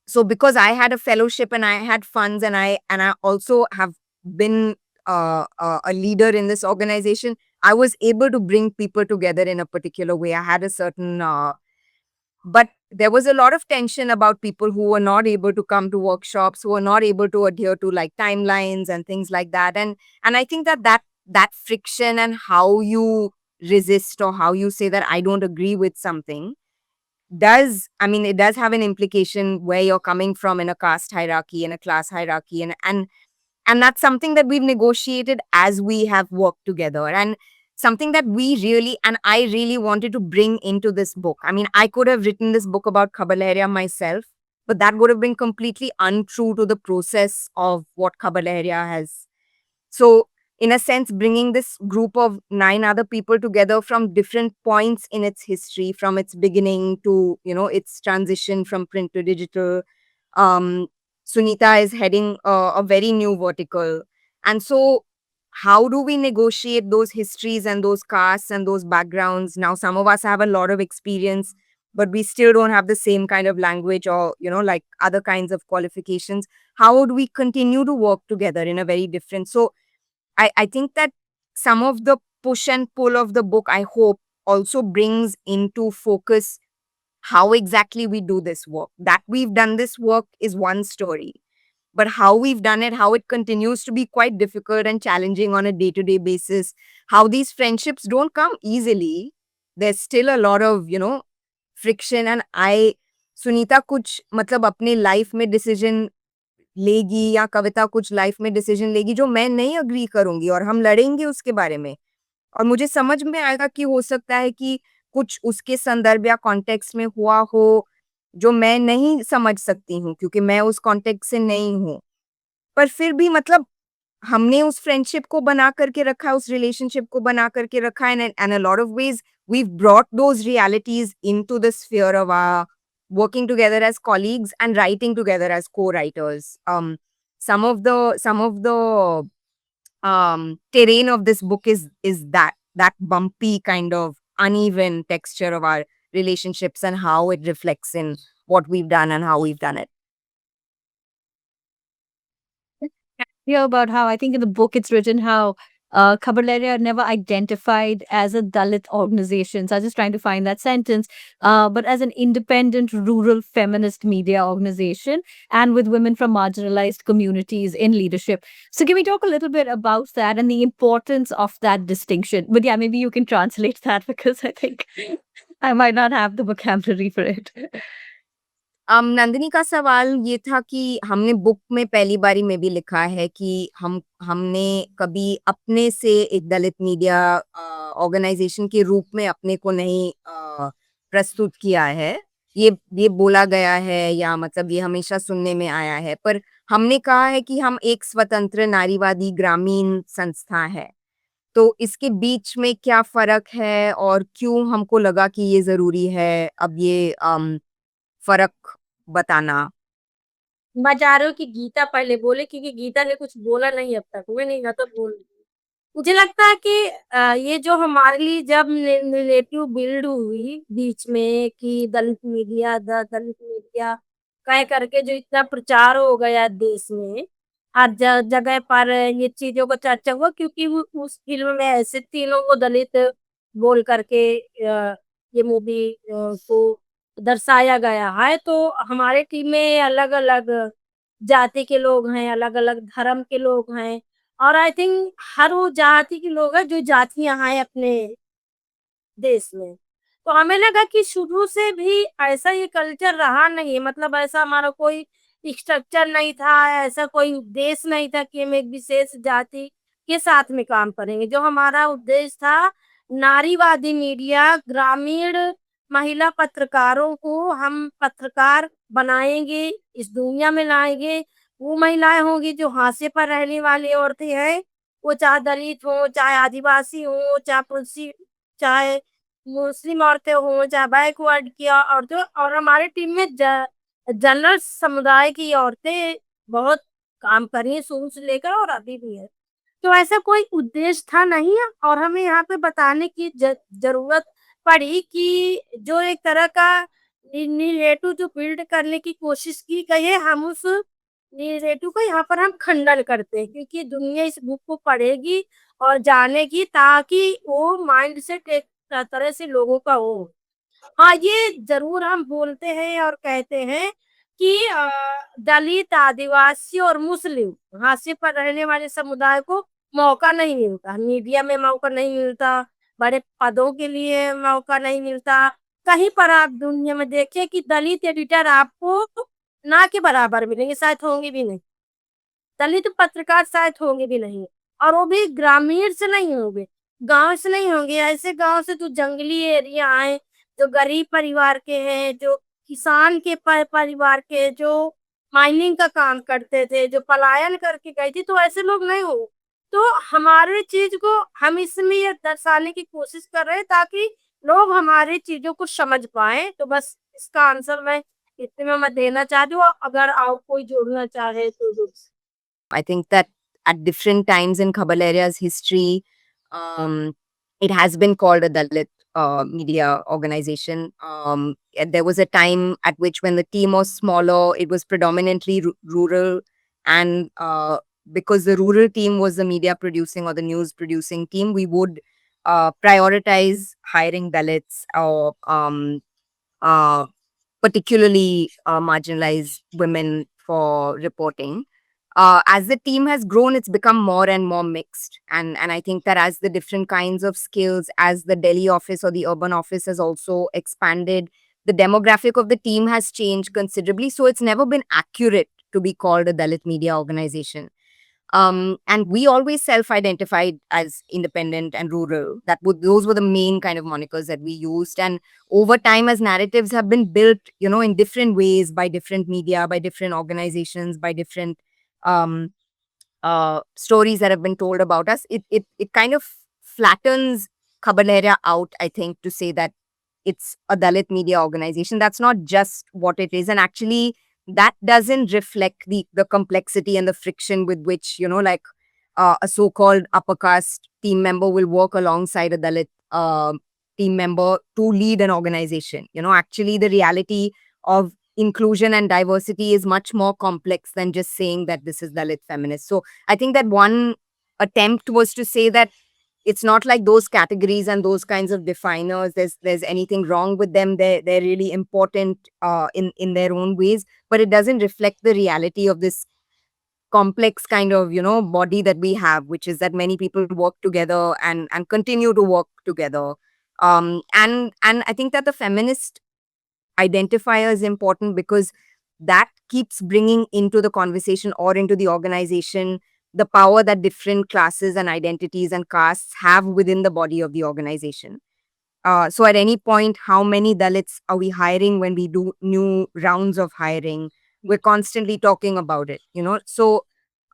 so because I had a fellowship and I had funds, and I also have been a leader in this organization, I was able to bring people together in a particular way. I had a certain but there was a lot of tension about people who were not able to come to workshops, who were not able to adhere to like timelines and things like that. And I think that friction and how you resist or how you say that I don't agree with something it does have an implication where you're coming from in a caste hierarchy and a class hierarchy, and that's something that we've negotiated as we have worked together, and something that we really and I really wanted to bring into this book. I mean, I could have written this book about Khabar Lahariya myself, but that would have been completely untrue to the process of what Khabar Lahariya has. So, in a sense, bringing this group of 9 other people together from different points in its history, from its beginning to, its transition from print to digital. Um, Sunita is heading a very new vertical. And so, how do we negotiate those histories and those castes and those backgrounds? Now, some of us have a lot of experience, but we still don't have the same kind of language or, like other kinds of qualifications. How would we continue to work together in a very different? So, I think that some of the push and pull of the book, I hope, also brings into focus how exactly we do this work. That we've done this work is one story, but how we've done it, how it continues to be quite difficult and challenging on a day-to-day basis, how these friendships don't come easily. There's still a lot of, friction, and Sunita कुछ मतलब अपने life में decision लेगी या कविता कुछ life में decision लेगी जो मैं नहीं एग्री करूँगी, और हम लड़ेंगे उसके बारे में। और मुझे समझ में आएगा कि हो सकता है कि कुछ उसके संदर्भ या कॉन्टेक्स्ट में हुआ हो, जो मैं नहीं समझ सकती हूँ क्योंकि मैं उस कॉन्टेक्स्ट से नहीं हूँ। पर फिर भी मतलब हमने उस फ्रेंडशिप को बना करके रखा है, उस रिलेशनशिप को बना करके रखा है, and a lot of ways we've brought those realities into the sphere of our working together as colleagues and writing together as co-writers. Some of the terrain of this book is that bumpy kind of uneven texture of our relationships and how it reflects in what we've done and how we've done it. Hear about how I think in the book it's written how Khabar Lahariya are never identified as a Dalit organization. So I was just trying to find that sentence, but as an independent rural feminist media organization and with women from marginalized communities in leadership. So can we talk a little bit about that and the importance of that distinction? But yeah, maybe you can translate that because I think I might not have the vocabulary for it. Nandini का सवाल ये था कि हमने book में पहली बारी में भी लिखा है कि हमने कभी अपने से एक दलित मीडिया ऑर्गेनाइजेशन के रूप में अपने को नहीं प्रस्तुत किया है। ये बोला गया है या मतलब ये हमेशा सुनने में आया है, पर हमने कहा है कि हम एक स्वतंत्र नारीवादी ग्रामीण संस्था है। तो इसके बीच में क्या फ़र्क है और क्यों हमको लगा कि ये ज़रूरी है अब ये फ़र्क बताना? मैं चाह रही हूँ कि गीता पहले बोले क्योंकि गीता ने कुछ बोला नहीं अब तक। मैं नहीं, मैं तो बोल रही हूँ। मुझे लगता है कि ये जो हमारे लिए जब नेरेटिव बिल्ड हुई बीच में कि दलित मीडिया कह करके जो इतना प्रचार हो गया देश में, हर जगह पर ये चीज़ों का चर्चा हुआ क्योंकि वो उस फ़िल्म में ऐसे तीनों को दलित बोल करके ये मूवी को दर्शाया गया है। तो हमारे टीम में अलग-अलग जाति के लोग हैं, अलग-अलग धर्म के लोग हैं और आई थिंक हर वो जाति के लोग हैं जो जातियाँ हैं अपने देश में। तो हमें लगा कि शुरू से भी ऐसा ये कल्चर रहा नहीं है, मतलब ऐसा हमारा कोई स्ट्रक्चर नहीं था, ऐसा कोई उद्देश्य नहीं था कि हम एक विशेष जाति के साथ में काम करेंगे। जो हमारा उद्देश्य था, नारीवादी मीडिया, ग्रामीण महिला पत्रकारों को हम पत्रकार बनाएँगे, इस दुनिया में लाएँगे। वो महिलाएँ होंगी जो हाशिए पर रहने वाली औरतें हैं, वो चाहे दलित हों, चाहे आदिवासी हों, चाहे पुरुषी चाहे मुस्लिम औरतें हों, चाहे बैकवर्ड की औरतें, और हमारी टीम में जनरल समुदाय की औरतें बहुत काम करी हैं शुरू से लेकर और अभी भी है। तो ऐसा कोई उद्देश्य था नहीं, और हमें यहाँ पे बताने की ज़रूरत पड़ी कि जो एक तरह का नैरेटिव जो बिल्ड करने की कोशिश की गई है, हम उस नैरेटिव का यहाँ पर हम खंडन करते हैं, क्योंकि दुनिया इस बुक को पढ़ेगी और जानेगी, ताकि वो माइंडसेट एक तरह से लोगों का हो। हाँ, ये ज़रूर हम बोलते हैं और कहते हैं कि दलित, आदिवासी और मुस्लिम हाशिए पर रहने वाले समुदाय को मौका नहीं मिलता। मीडिया में मौका नहीं मिलता, बड़े पदों के लिए मौका नहीं मिलता। कहीं पर आप दुनिया में देखिए कि दलित एडिटर आपको ना के बराबर मिलेंगे, शायद होंगे भी नहीं। दलित पत्रकार शायद होंगे भी नहीं, और वो भी ग्रामीण से नहीं होंगे, गाँव से नहीं होंगे, ऐसे गाँव से जो जंगली एरिया आए, जो गरीब परिवार के हैं, जो किसान के परिवार के, जो माइनिंग का काम करते थे, जो पलायन करके गए थे, तो ऐसे लोग नहीं हो। तो हमारे चीज़ को हम इसमें ये दर्शाने की कोशिश कर रहे हैं, ताकि लोग हमारी चीज़ों को समझ पाएँ। तो बस इसका आंसर मैं इतने में मैं देना चाहती हूँ, अगर और कोई जोड़ना चाहे तो ज़रूर। I think that at different times in Khabar Laharia's history, um, it has been called a Dalit media organization. And there was a time at which, when the team was smaller, it was predominantly rural, and because the rural team was the media producing or the news producing team, we would prioritize hiring Dalits or uh, particularly marginalized women for reporting. As the team has grown, it's become more and more mixed. And I think that as the different kinds of skills, as the Delhi office or the urban office has also expanded, the demographic of the team has changed considerably. So it's never been accurate to be called a Dalit media organization. And we always self-identified as independent and rural. Those were the main kind of monikers that we used. And over time, as narratives have been built, in different ways by different media, by different organizations, by different um, stories that have been told about us, it kind of flattens Khabar Lahariya out, I think, to say that it's a Dalit media organization. That's not just what it is. And actually, that doesn't reflect the complexity and the friction with which, a so-called upper caste team member will work alongside a Dalit team member to lead an organization. Actually, the reality of inclusion and diversity is much more complex than just saying that this is Dalit feminist. So I think that one attempt was to say that it's not like those categories and those kinds of definers, there's anything wrong with them. They're really important in their own ways, but it doesn't reflect the reality of this complex kind of body that we have, which is that many people work together and continue to work together. And I think that the feminist identifier is important, because that keeps bringing into the conversation or into the organization the power that different classes and identities and castes have within the body of the organization. So at any point, how many Dalits are we hiring when we do new rounds of hiring? We're constantly talking about it, So,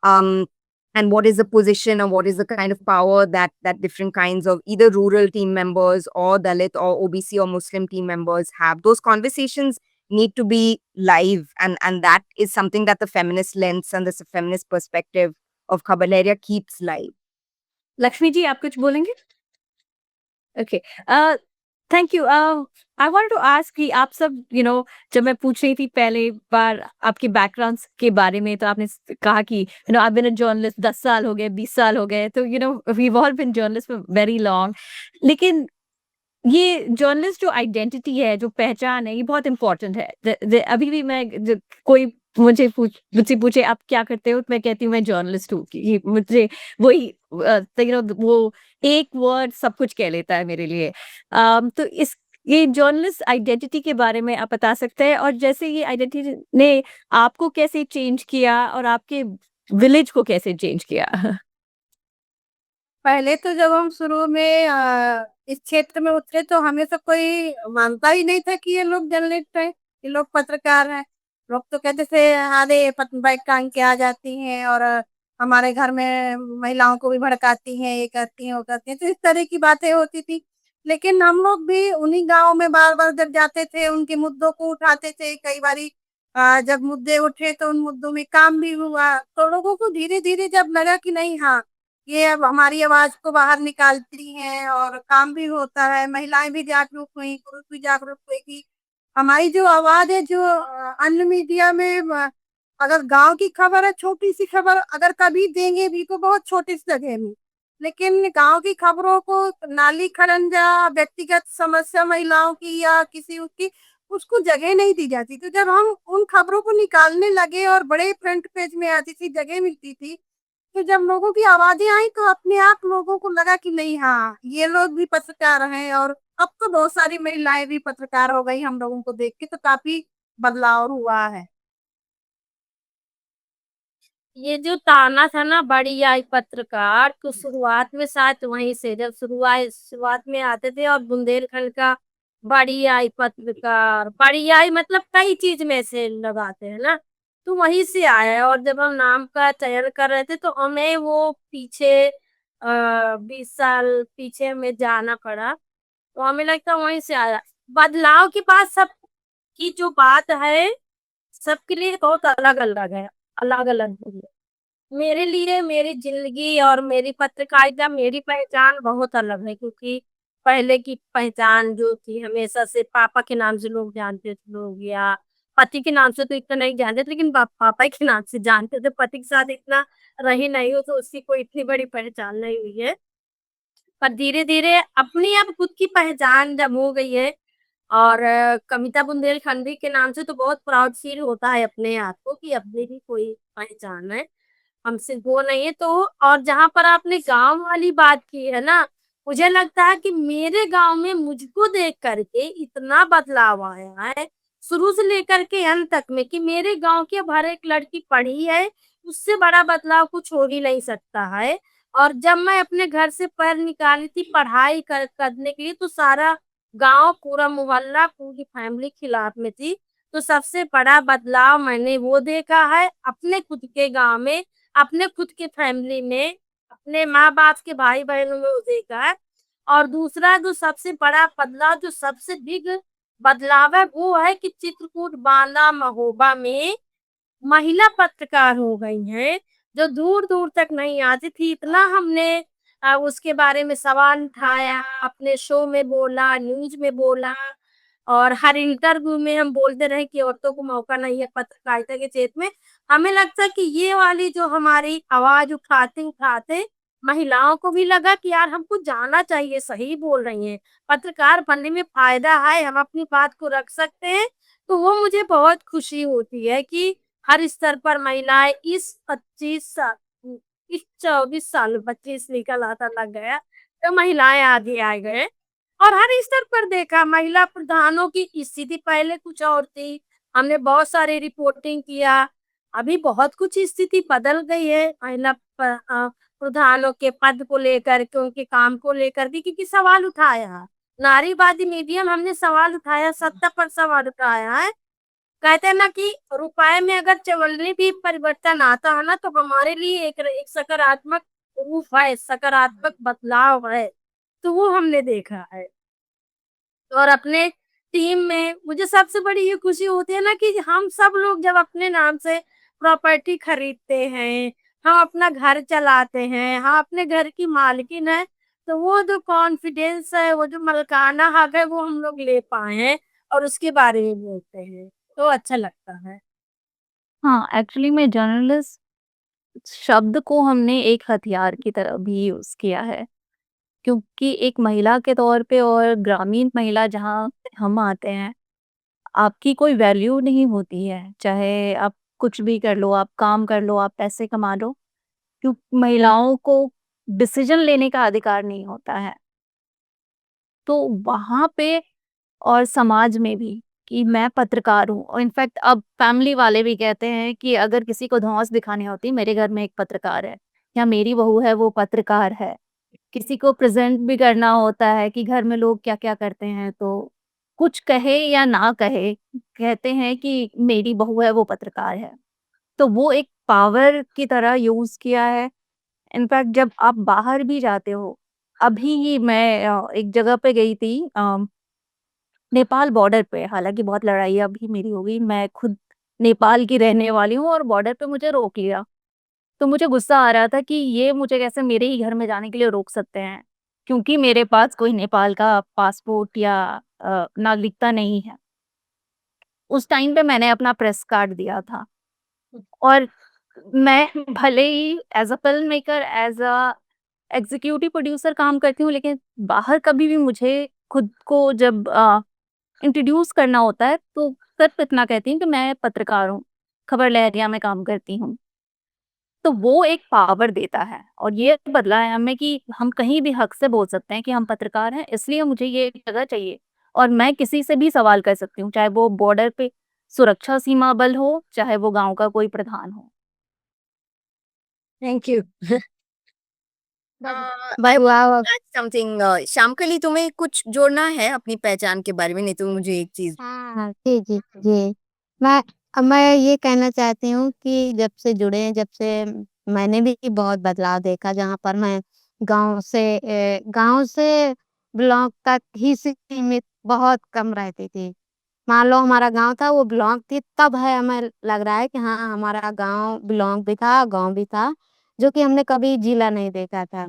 and what is the position or what is the kind of power that different kinds of either rural team members or Dalit or OBC or Muslim team members have? Those conversations need to be live, and that is something that the feminist lens and the feminist perspective of Khabar Lahariya keeps live. Lakshmi ji, आप कुछ बोलेंगे? Okay, thank you. I want to ask कि आप सब जब मैं पूछ रही थी पहले बार आपके बैकग्राउंड्स के बारे में, तो आपने कहा कि आई बीन अ जर्नलिस्ट 10 साल हो गए, 20 साल हो गए, तो we all been journalist for very long. लेकिन ये जर्नलिस्ट जो आइडेंटिटी है, जो पहचान है, ये बहुत इम्पोर्टेंट है। अभी भी मैं कोई मुझसे पूछे आप क्या करते हो? तो मैं कहती हूँ मैं जर्नलिस्ट हूँ कि मुझे वही तो वो एक वर्ड सब कुछ कह लेता है मेरे लिए। तो इस ये जर्नलिस्ट आइडेंटिटी के बारे में आप बता सकते हैं और जैसे ये आइडेंटिटी ने आपको कैसे चेंज किया और आपके विलेज को कैसे चेंज किया? पहले तो जब हम शुरू में इस क्षेत्र में उतरे तो हमें तो कोई मानता ही नहीं था कि ये लोग जर्नलिस्ट हैं, ये लोग पत्रकार हैं। लोग तो कहते थे अरे बाइक टांग के आ जाती हैं और हमारे घर में महिलाओं को भी भड़काती हैं, ये करती हैं, वो करती हैं। तो इस तरह की बातें होती थी। लेकिन हम लोग भी उन्हीं गाँव में बार-बार जब जाते थे, उनके मुद्दों को उठाते थे। कई बारी जब मुद्दे उठे तो उन मुद्दों में काम भी हुआ। तो लोगों को धीरे-धीरे जब लगा कि नहीं हाँ, ये अब हमारी आवाज़ को बाहर निकालती हैं और काम भी होता है, महिलाएँ भी जागरूक हुईं, पुरुष भी जागरूक हुए कि हमारी जो आवाज़ है जो अन्य मीडिया में अगर गाँव की खबर है, छोटी-सी खबर अगर कभी देंगे भी तो बहुत छोटी-सी जगह में। लेकिन गाँव की खबरों को नाली खड़ंजा, व्यक्तिगत समस्या महिलाओं की या किसी उसकी, उसको जगह नहीं दी जाती। तो जब हम उन खबरों को निकालने लगे और बड़े फ्रंट पेज में आती थी, जगह मिलती थी, तो जब लोगों की आवाज़ें आई तो अपने आप लोगों को लगा कि नहीं हाँ, ये लोग भी पत्रकार हैं और अब तो बहुत सारी महिलाएँ भी पत्रकार हो गई हम लोगों को देख के तो काफ़ी बदलाव हुआ है। ये जो ताना था ना बड़ी आई पत्रकार तो शुरुआत में शायद वहीं से जब शुरुआत में आते थे और बुंदेलखंड का बड़ी आई पत्रकार, बड़ी आई मतलब कई चीज़ में से लगाते हैं ना, तो वहीं से आया है और जब हम नाम का चयन कर रहे थे तो हमें वो पीछे 20 साल पीछे हमें जाना पड़ा, तो हमें लगता है वहीं से आया। बदलाव की बात सबकी जो बात है, सबके लिए बहुत अलग-अलग है, अलग-अलग है। मेरे लिए मेरी ज़िंदगी और मेरी पत्रकारिता, मेरी पहचान बहुत अलग है क्योंकि पहले की पहचान जो थी हमेशा से पापा के नाम से लोग जानते थे लोग या पति के नाम से तो इतना नहीं जानते थे लेकिन पापा के नाम से जानते थे। पति के साथ इतना रही नहीं हूँ तो उसकी कोई इतनी बड़ी पहचान नहीं हुई है। पर धीरे-धीरे अपनी अब खुद की पहचान जब हो गई है और कविता बुंदेलखंडी के नाम से तो बहुत प्राउड फ़ील होता है अपने आप को कि अपनी भी कोई पहचान है। हमसे वो नहीं है तो और जहाँ पर आपने गाँव वाली बात की है ना, मुझे लगता है कि मेरे गाँव में मुझको देख कर के इतना बदलाव आया है, शुरू से लेकर के अंत तक में कि मेरे गाँव की अब हर एक लड़की पढ़ी है, उससे बड़ा बदलाव कुछ हो ही नहीं सकता है। और जब मैं अपने घर से पैर निकाली थी पढ़ाई करने के लिए तो सारा गाँव, पूरा मोहल्ला, पूरी फैमिली खिलाफ में थी। तो सबसे बड़ा बदलाव मैंने वो देखा है अपने खुद के गाँव में, अपने खुद की फैमिली में, अपने माँ-बाप के भाई-बहनों में वो देखा है। और दूसरा जो सबसे बड़ा बदलाव जो सबसे बिग बदलाव है वो है कि चित्रकूट, बांदा, महोबा में महिला पत्रकार हो गई हैं, जो दूर-दूर तक नहीं आती थी। इतना हमने उसके बारे में सवाल उठाया, अपने शो में बोला, न्यूज़ में बोला और हर इंटरव्यू में हम बोलते रहे कि औरतों को मौका नहीं है पत्रकारिता के क्षेत्र में। हमें लगता है कि ये वाली जो हमारी आवाज़ उठाते-उठाते महिलाओं को भी लगा कि यार हमको जाना चाहिए, सही बोल रही हैं। पत्रकार बनने में फ़ायदा है, हम अपनी बात को रख सकते हैं। तो वो मुझे बहुत खुशी होती है कि हर स्तर पर महिलाएँ इस 25 साल इस 24 साल में 25 निकल आता लग गया, तो महिलाएँ आगे आ गए और हर स्तर पर देखा महिला प्रधानों की स्थिति पहले कुछ और थी, हमने बहुत सारी रिपोर्टिंग किया, अभी बहुत कुछ स्थिति बदल गई है महिला प्रधानों के पद को लेकर के, उनके काम को लेकर के क्योंकि सवाल उठाया। नारीवादी मीडिया में हमने सवाल उठाया, सत्ता पर सवाल उठाया है। कहते हैं ना कि रुपए में अगर चवन्नी भी परिवर्तन आता है ना, तो हमारे लिए एक सकारात्मक रूप है, सकारात्मक बदलाव है। तो वो हमने देखा है। और अपने टीम में मुझे सबसे बड़ी ये खुशी होती है ना कि हम सब लोग जब अपने नाम से प्रॉपर्टी खरीदते हैं, हम अपना घर चलाते हैं, हम अपने घर की मालकिन हैं, तो वो जो कॉन्फिडेंस है, वो जो मलकाना हक है, वो हम लोग ले पाए हैं और उसके बारे में बोलते हैं, तो अच्छा लगता है। हाँ, एक्चुअली में जर्नलिस्ट शब्द को हमने एक हथियार की तरह भी यूज़ किया है, क्योंकि एक महिला के तौर पे और ग्रामीण महिला जहाँ हम आते हैं, आपकी कोई वैल्यू नहीं होती है, चाहे आप कुछ भी कर लो, आप काम कर लो, आप पैसे कमा लो, क्योंकि महिलाओं को डिसीजन लेने का अधिकार नहीं होता है। तो वहाँ पे और समाज में भी कि मैं पत्रकार हूँ, और इनफैक्ट अब फैमिली वाले भी कहते हैं कि अगर किसी को धौंस दिखानी होती, मेरे घर में एक पत्रकार है, या मेरी बहू है वो पत्रकार है। किसी को प्रेज़ेंट भी करना होता है कि घर में लोग क्या-क्या करते हैं, तो कुछ कहे या ना कहे, कहते हैं कि मेरी बहू है वो पत्रकार है। तो वो एक पावर की तरह यूज़ किया है। इनफैक्ट जब आप बाहर भी जाते हो, अभी ही मैं एक जगह पे गई थी, नेपाल बॉर्डर पे, हालाँकि बहुत लड़ाइयाँ भी मेरी हो गई, मैं खुद नेपाल की रहने वाली हूँ और बॉर्डर पे मुझे रोक लिया। तो मुझे गुस्सा आ रहा था कि ये मुझे कैसे मेरे ही घर में जाने के लिए रोक सकते हैं, क्योंकि मेरे पास कोई नेपाल का पासपोर्ट या नागरिकता नहीं है। उस टाइम पे मैंने अपना प्रेस कार्ड दिया था, और मैं भले ही as a film maker, as a executive producer काम करती हूँ, लेकिन बाहर कभी भी मुझे खुद को जब इंट्रोड्यूस करना होता है, तो सिर्फ़ इतना कहती हूँ कि मैं पत्रकार हूँ, खबर लहरिया में काम करती हूँ। तो वो एक पावर देता है, और ये बदला है हमें कि हम कहीं भी हक से बोल सकते हैं कि हम पत्रकार हैं, इसलिए मुझे ये जगह चाहिए, और मैं किसी से भी सवाल कर सकती हूँ, चाहे वो बॉर्डर पे सुरक्षा सीमा बल हो, चाहे वो गाँव का कोई प्रधान हो। Thank you. Bye wow, that's something. Shyamkali, तुम्हें कुछ जोड़ना है अपनी पहचान के बारे में? नहीं तो मुझे एक चीज। हाँ, जी, जी, जी। मैं मैं ये कहना चाहती हूँ कि जब से जुड़े हैं, जब से मैंने भी बहुत बदलाव देखा, जहाँ पर मैं गाँव से ब्लॉक तक ही सीमित बहुत कम रहती थी। मान लो हमारा गाँव था, वो ब्लॉक थी, तब है हमें लग रहा है कि हाँ, हमारा गाँव ब्लॉक भी था, गाँव भी था, जो कि हमने कभी जिला नहीं देखा था।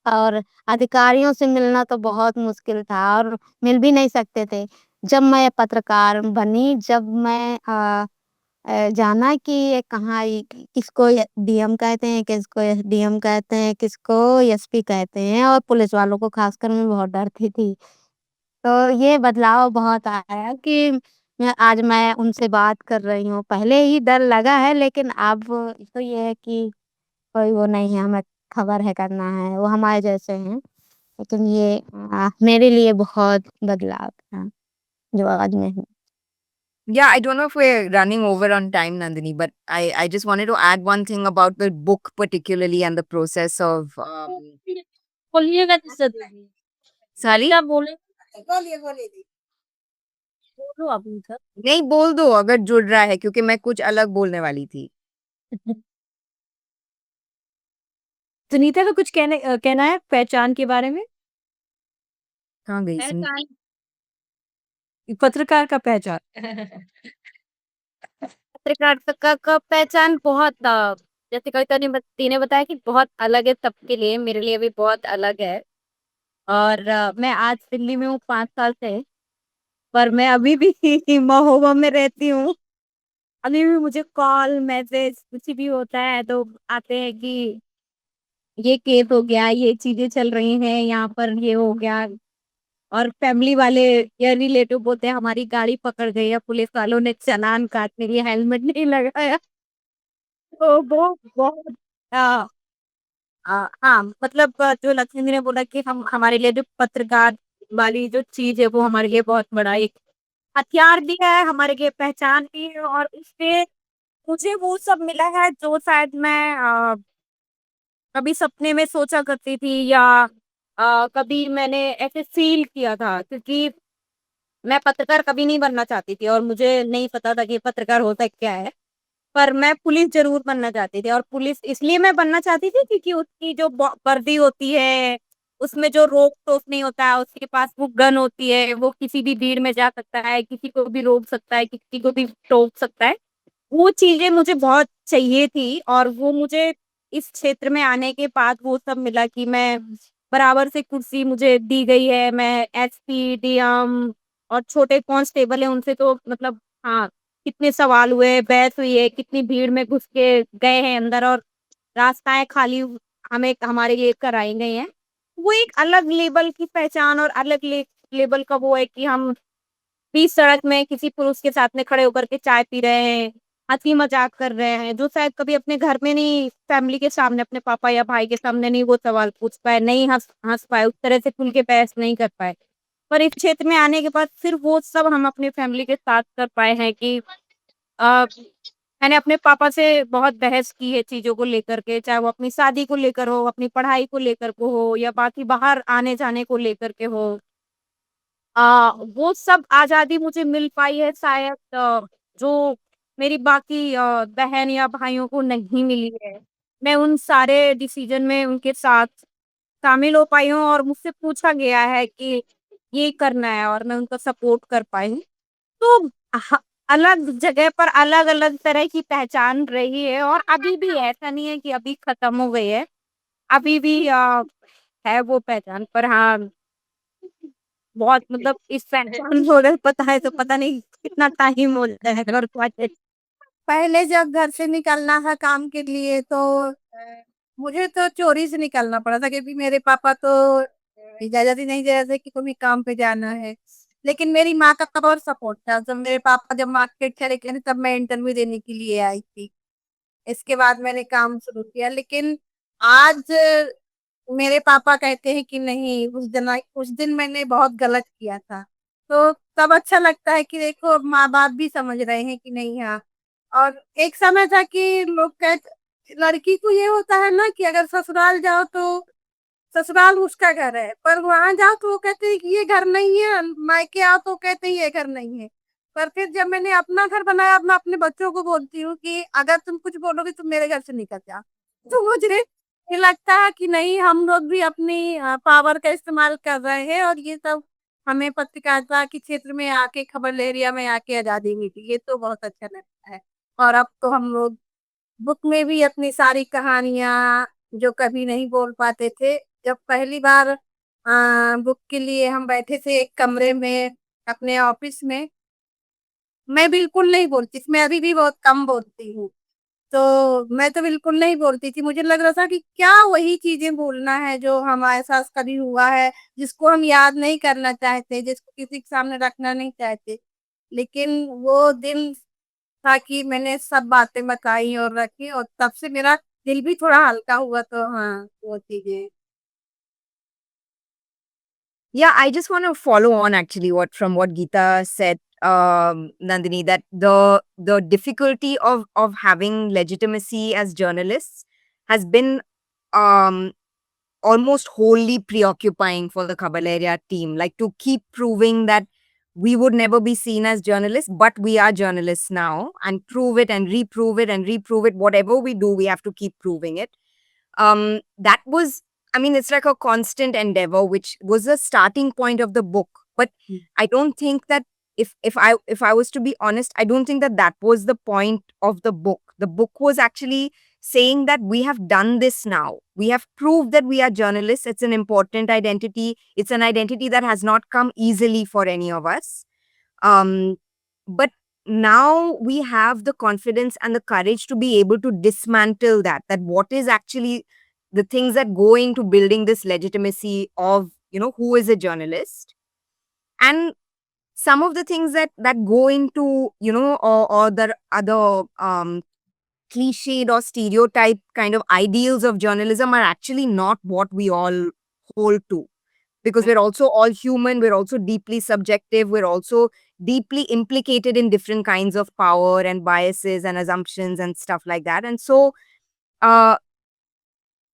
और अधिकारियों से मिलना तो बहुत मुश्किल था और मिल भी नहीं सकते थे। जब मैं पत्रकार बनी, जब मैं जाना कि ये कहाँ किसको डीएम कहते हैं, किसको एसडीएम कहते हैं, किसको एसपी कहते हैं, और पुलिस वालों को खासकर मैं बहुत डरती थी। तो ये बदलाव बहुत आया कि आज मैं उनसे बात कर रही हूँ। पहले ही डर लगा है, लेकिन अब तो ये है कि कोई वो नहीं है, हमें खबर है करना है, वो हमारे जैसे हैं। लेकिन ये मेरे लिए बहुत बदलाव था, जो आज मैं हूँ। Yeah, I don't know if we're running over on time, Nandini, but I just wanted to add one thing about the book particularly and the process of बोलिएगा जिससे दीदी। सारी। क्या बोले? बोलो आप सर। नहीं, बोल दो अगर जुड़ रहा है, क्योंकि मैं कुछ अलग बोलने वाली थी। सुनीता का कुछ कहना है पहचान के बारे में? कहाँ गई पहचान पत्रकार का पहचान। पत्रकारिता का पहचान बहुत जैसे कविता ने दी ने बताया कि बहुत अलग है सबके लिए, मेरे लिए भी बहुत अलग है। और मैं आज दिल्ली में हूँ 5 साल से, पर मैं अभी भी महोबा में रहती हूँ। अभी भी मुझे कॉल, मैसेज कुछ भी होता है तो आते हैं कि ये केस हो गया, ये चीज़ें चल रही हैं, यहाँ पर ये हो गया। और फैमिली वाले या रिलेटिव बोलते हैं हमारी गाड़ी पकड़ गई है, पुलिस वालों ने चालान काटने के लिए हेलमेट नहीं लगाया। तो वो बहुत अ हाँ, मतलब जो लक्ष्मी जी ने बोला कि हम हमारे लिए जो पत्रकार वाली जो चीज़ है, वो हमारे लिए बहुत बड़ा एक हथियार भी है, हमारे लिए पहचान भी है, और उससे मुझे वो सब मिला है जो शायद मैं कभी सपने में सोचा करती थी, या कभी मैंने ऐसे फ़ील किया था, क्योंकि मैं पत्रकार कभी नहीं बनना चाहती थी और मुझे नहीं पता था कि पत्रकार होता क्या है। पर मैं पुलिस ज़रूर बनना चाहती थी, और पुलिस इसलिए मैं बनना चाहती थी क्योंकि उसकी जो वर्दी होती है, उसमें जो रोक-टोक नहीं होता है, उसके पास वो गन होती है, वो किसी भी भीड़ में जा सकता है, किसी को भी रोक सकता है, किसी को भी टोक सकता है। वो चीज़ें मुझे बहुत चाहिए थी, और वो मुझे इस क्षेत्र में आने के बाद वो सब मिला कि मैं बराबर से कुर्सी मुझे दी गई है। मैं एसपी, डीएम और छोटे कांस्टेबल हैं, उनसे तो मतलब हाँ, कितने सवाल हुए, बहस हुई है, कितनी भीड़ में घुस के गए हैं अंदर, और रास्ताएँ खाली हमें हमारे लिए कराई गई हैं। वो एक अलग लेवल की पहचान और अलग लेवल का वो है कि हम बीच सड़क में किसी पुरुष के साथ में खड़े होकर के चाय पी रहे हैं। हँसी मज़ाक कर रहे हैं, जो शायद कभी अपने घर में नहीं, फैमिली के सामने, अपने पापा या भाई के सामने नहीं वो सवाल पूछ पाए, नहीं हँस हँस पाए, उस तरह से खुल के बहस नहीं कर पाए। पर इस क्षेत्र में आने के बाद फिर वो सब हम अपनी फैमिली के साथ कर पाए हैं कि अ, मैंने अपने पापा से बहुत बहस की है चीज़ों को लेकर के, चाहे वो अपनी शादी को लेकर हो, अपनी पढ़ाई को लेकर के हो या बाकी बाहर आने-जाने को लेकर के हो। वो सब आज़ादी मुझे मिल पाई है शायद जो मेरी बाकी बहन या भाइयों को नहीं मिली है। मैं उन सारे डिसीज़न में उनके साथ शामिल हो पाई हूँ और मुझसे पूछा गया है कि ये करना है और मैं उनका सपोर्ट कर पाई हूँ। तो ह अलग जगह पर अलग-अलग तरह की पहचान रही है और अभी भी है, ऐसा नहीं है कि अभी खत्म हो गई है। अभी भी है वो पहचान पर हाँ, बहुत मतलब इस पहचान को अगर पता है तो पता नहीं कितना टाइम हो जाता है घर को आते। पहले जब घर से निकलना था काम के लिए तो मुझे तो चोरी से निकलना पड़ा था क्योंकि मेरे पापा तो इजाज़त ही नहीं दे रहे थे कि तुम्हें काम पे जाना है। लेकिन मेरी माँ का बहुत सपोर्ट था। जब मेरे पापा जब मार्केट चले गए तब मैं इंटरव्यू देने के लिए आई थी। इसके बाद मैंने काम शुरू किया लेकिन आज मेरे पापा कहते हैं कि नहीं उस दिन मैंने बहुत गलत किया था। तो तब अच्छा लगता है कि देखो माँ-बाप भी समझ रहे हैं कि नहीं हाँ और एक समय था कि लोग कह लड़की को ये होता है ना कि अगर ससुराल जाओ तो ससुराल उसका घर है, पर वहाँ जाओ तो वो कहते हैं कि ये घर नहीं है, मायके आओ तो कहते हैं ये घर नहीं है। पर फिर जब मैंने अपना घर बनाया, अब मैं अपने बच्चों को बोलती हूँ कि अगर तुम कुछ बोलोगे तो मेरे घर से निकल जाओ। तो मुझे ये लगता है कि नहीं हम लोग भी अपनी पावर का इस्तेमाल कर रहे हैं और ये सब हमें पत्रकारिता के क्षेत्र में आके खबर लहरिया में आके आज़ादी मिली, ये तो बहुत अच्छा लगता है। और अब तो हम लोग बुक में भी अपनी सारी कहानियाँ जो कभी नहीं बोल पाते थे, जब पहली बार बुक के लिए हम बैठे थे एक कमरे में अपने ऑफिस में, मैं बिल्कुल नहीं बोलती थी, मैं अभी भी बहुत कम बोलती हूँ। तो मैं तो बिल्कुल नहीं बोलती थी, मुझे लग रहा था कि क्या वही चीज़ें बोलना है जो हमारे साथ कभी हुआ है, जिसको हम याद नहीं करना चाहते, जिसको किसी के सामने रखना नहीं चाहते। लेकिन वो दिन था कि मैंने सब बातें बताई और रखी और तब से मेरा दिल भी थोड़ा हल्का हुआ तो हाँ, वो चीज़ें। Yeah, I just want to follow on actually what Geeta said, Nandini, that the difficulty of having legitimacy as journalists has been um almost wholly preoccupying for the Khabar Area team. Like to keep proving that we would never be seen as journalists, but we are journalists now, and prove it and reprove it and reprove it. Whatever we do, we have to keep proving it. That was, I mean, it's like a constant endeavor, which was the starting point of the book. But I don't think that if I was to be honest, I don't think that that was the point of the book. The book was actually saying that we have done this now. We have proved that we are journalists. It's an important identity. It's an identity that has not come easily for any of us. Um, but now we have the confidence and the courage to be able to dismantle that what is actually the things that go into building this legitimacy of, who is a journalist. And some of the things that go into, or the other cliched or stereotype kind of ideals of journalism are actually not what we all hold to, because we're also all human, we're also deeply subjective, we're also deeply implicated in different kinds of power and biases and assumptions and stuff like that. And so uh,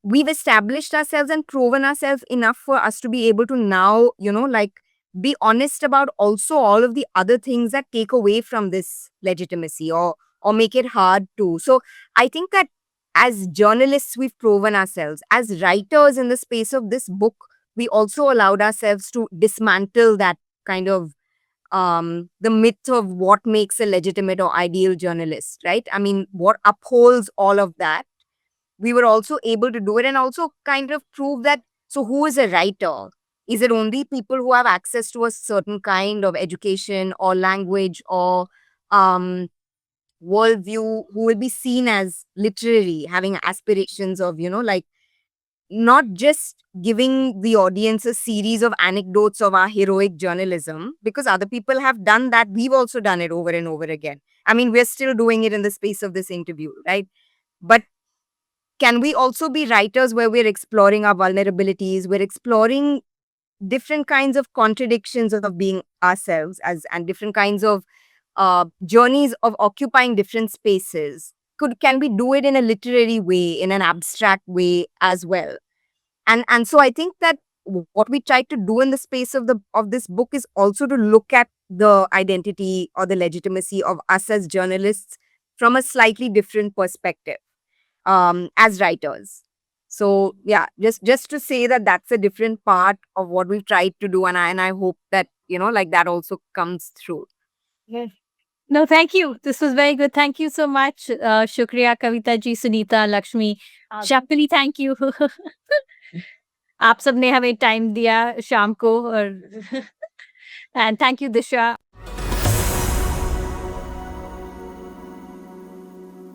we've established ourselves and proven ourselves enough for us to be able to now, like be honest about also all of the other things that take away from this legitimacy or make it hard to. So I think that as journalists, we've proven ourselves. As writers in the space of this book, we also allowed ourselves to dismantle that kind of the myth of what makes a legitimate or ideal journalist, right? I mean, what upholds all of that, we were also able to do it, and also kind of prove that, so who is a writer? Is it only people who have access to a certain kind of education or language or um, worldview who will be seen as literary, having aspirations of, like not just giving the audience a series of anecdotes of our heroic journalism, because other people have done that. We've also done it over and over again. I mean, we're still doing it in the space of this interview, right? But can we also be writers where we're exploring our vulnerabilities, we're exploring different kinds of contradictions of being ourselves and different kinds of journeys of occupying different spaces? Can we do it in a literary way, in an abstract way as well? And so I think that what we tried to do in the space of this book is also to look at the identity or the legitimacy of us as journalists from a slightly different perspective, as writers. So yeah, just to say that that's a different part of what we've tried to do, and I hope that like that also comes through. Yes. No, thank you. This was very good. Thank you so much. Shukriya, Kavita ji, Sunita, Lakshmi. Shapili, thank you. आप सबने हमें time दिया शाम को और and thank you Disha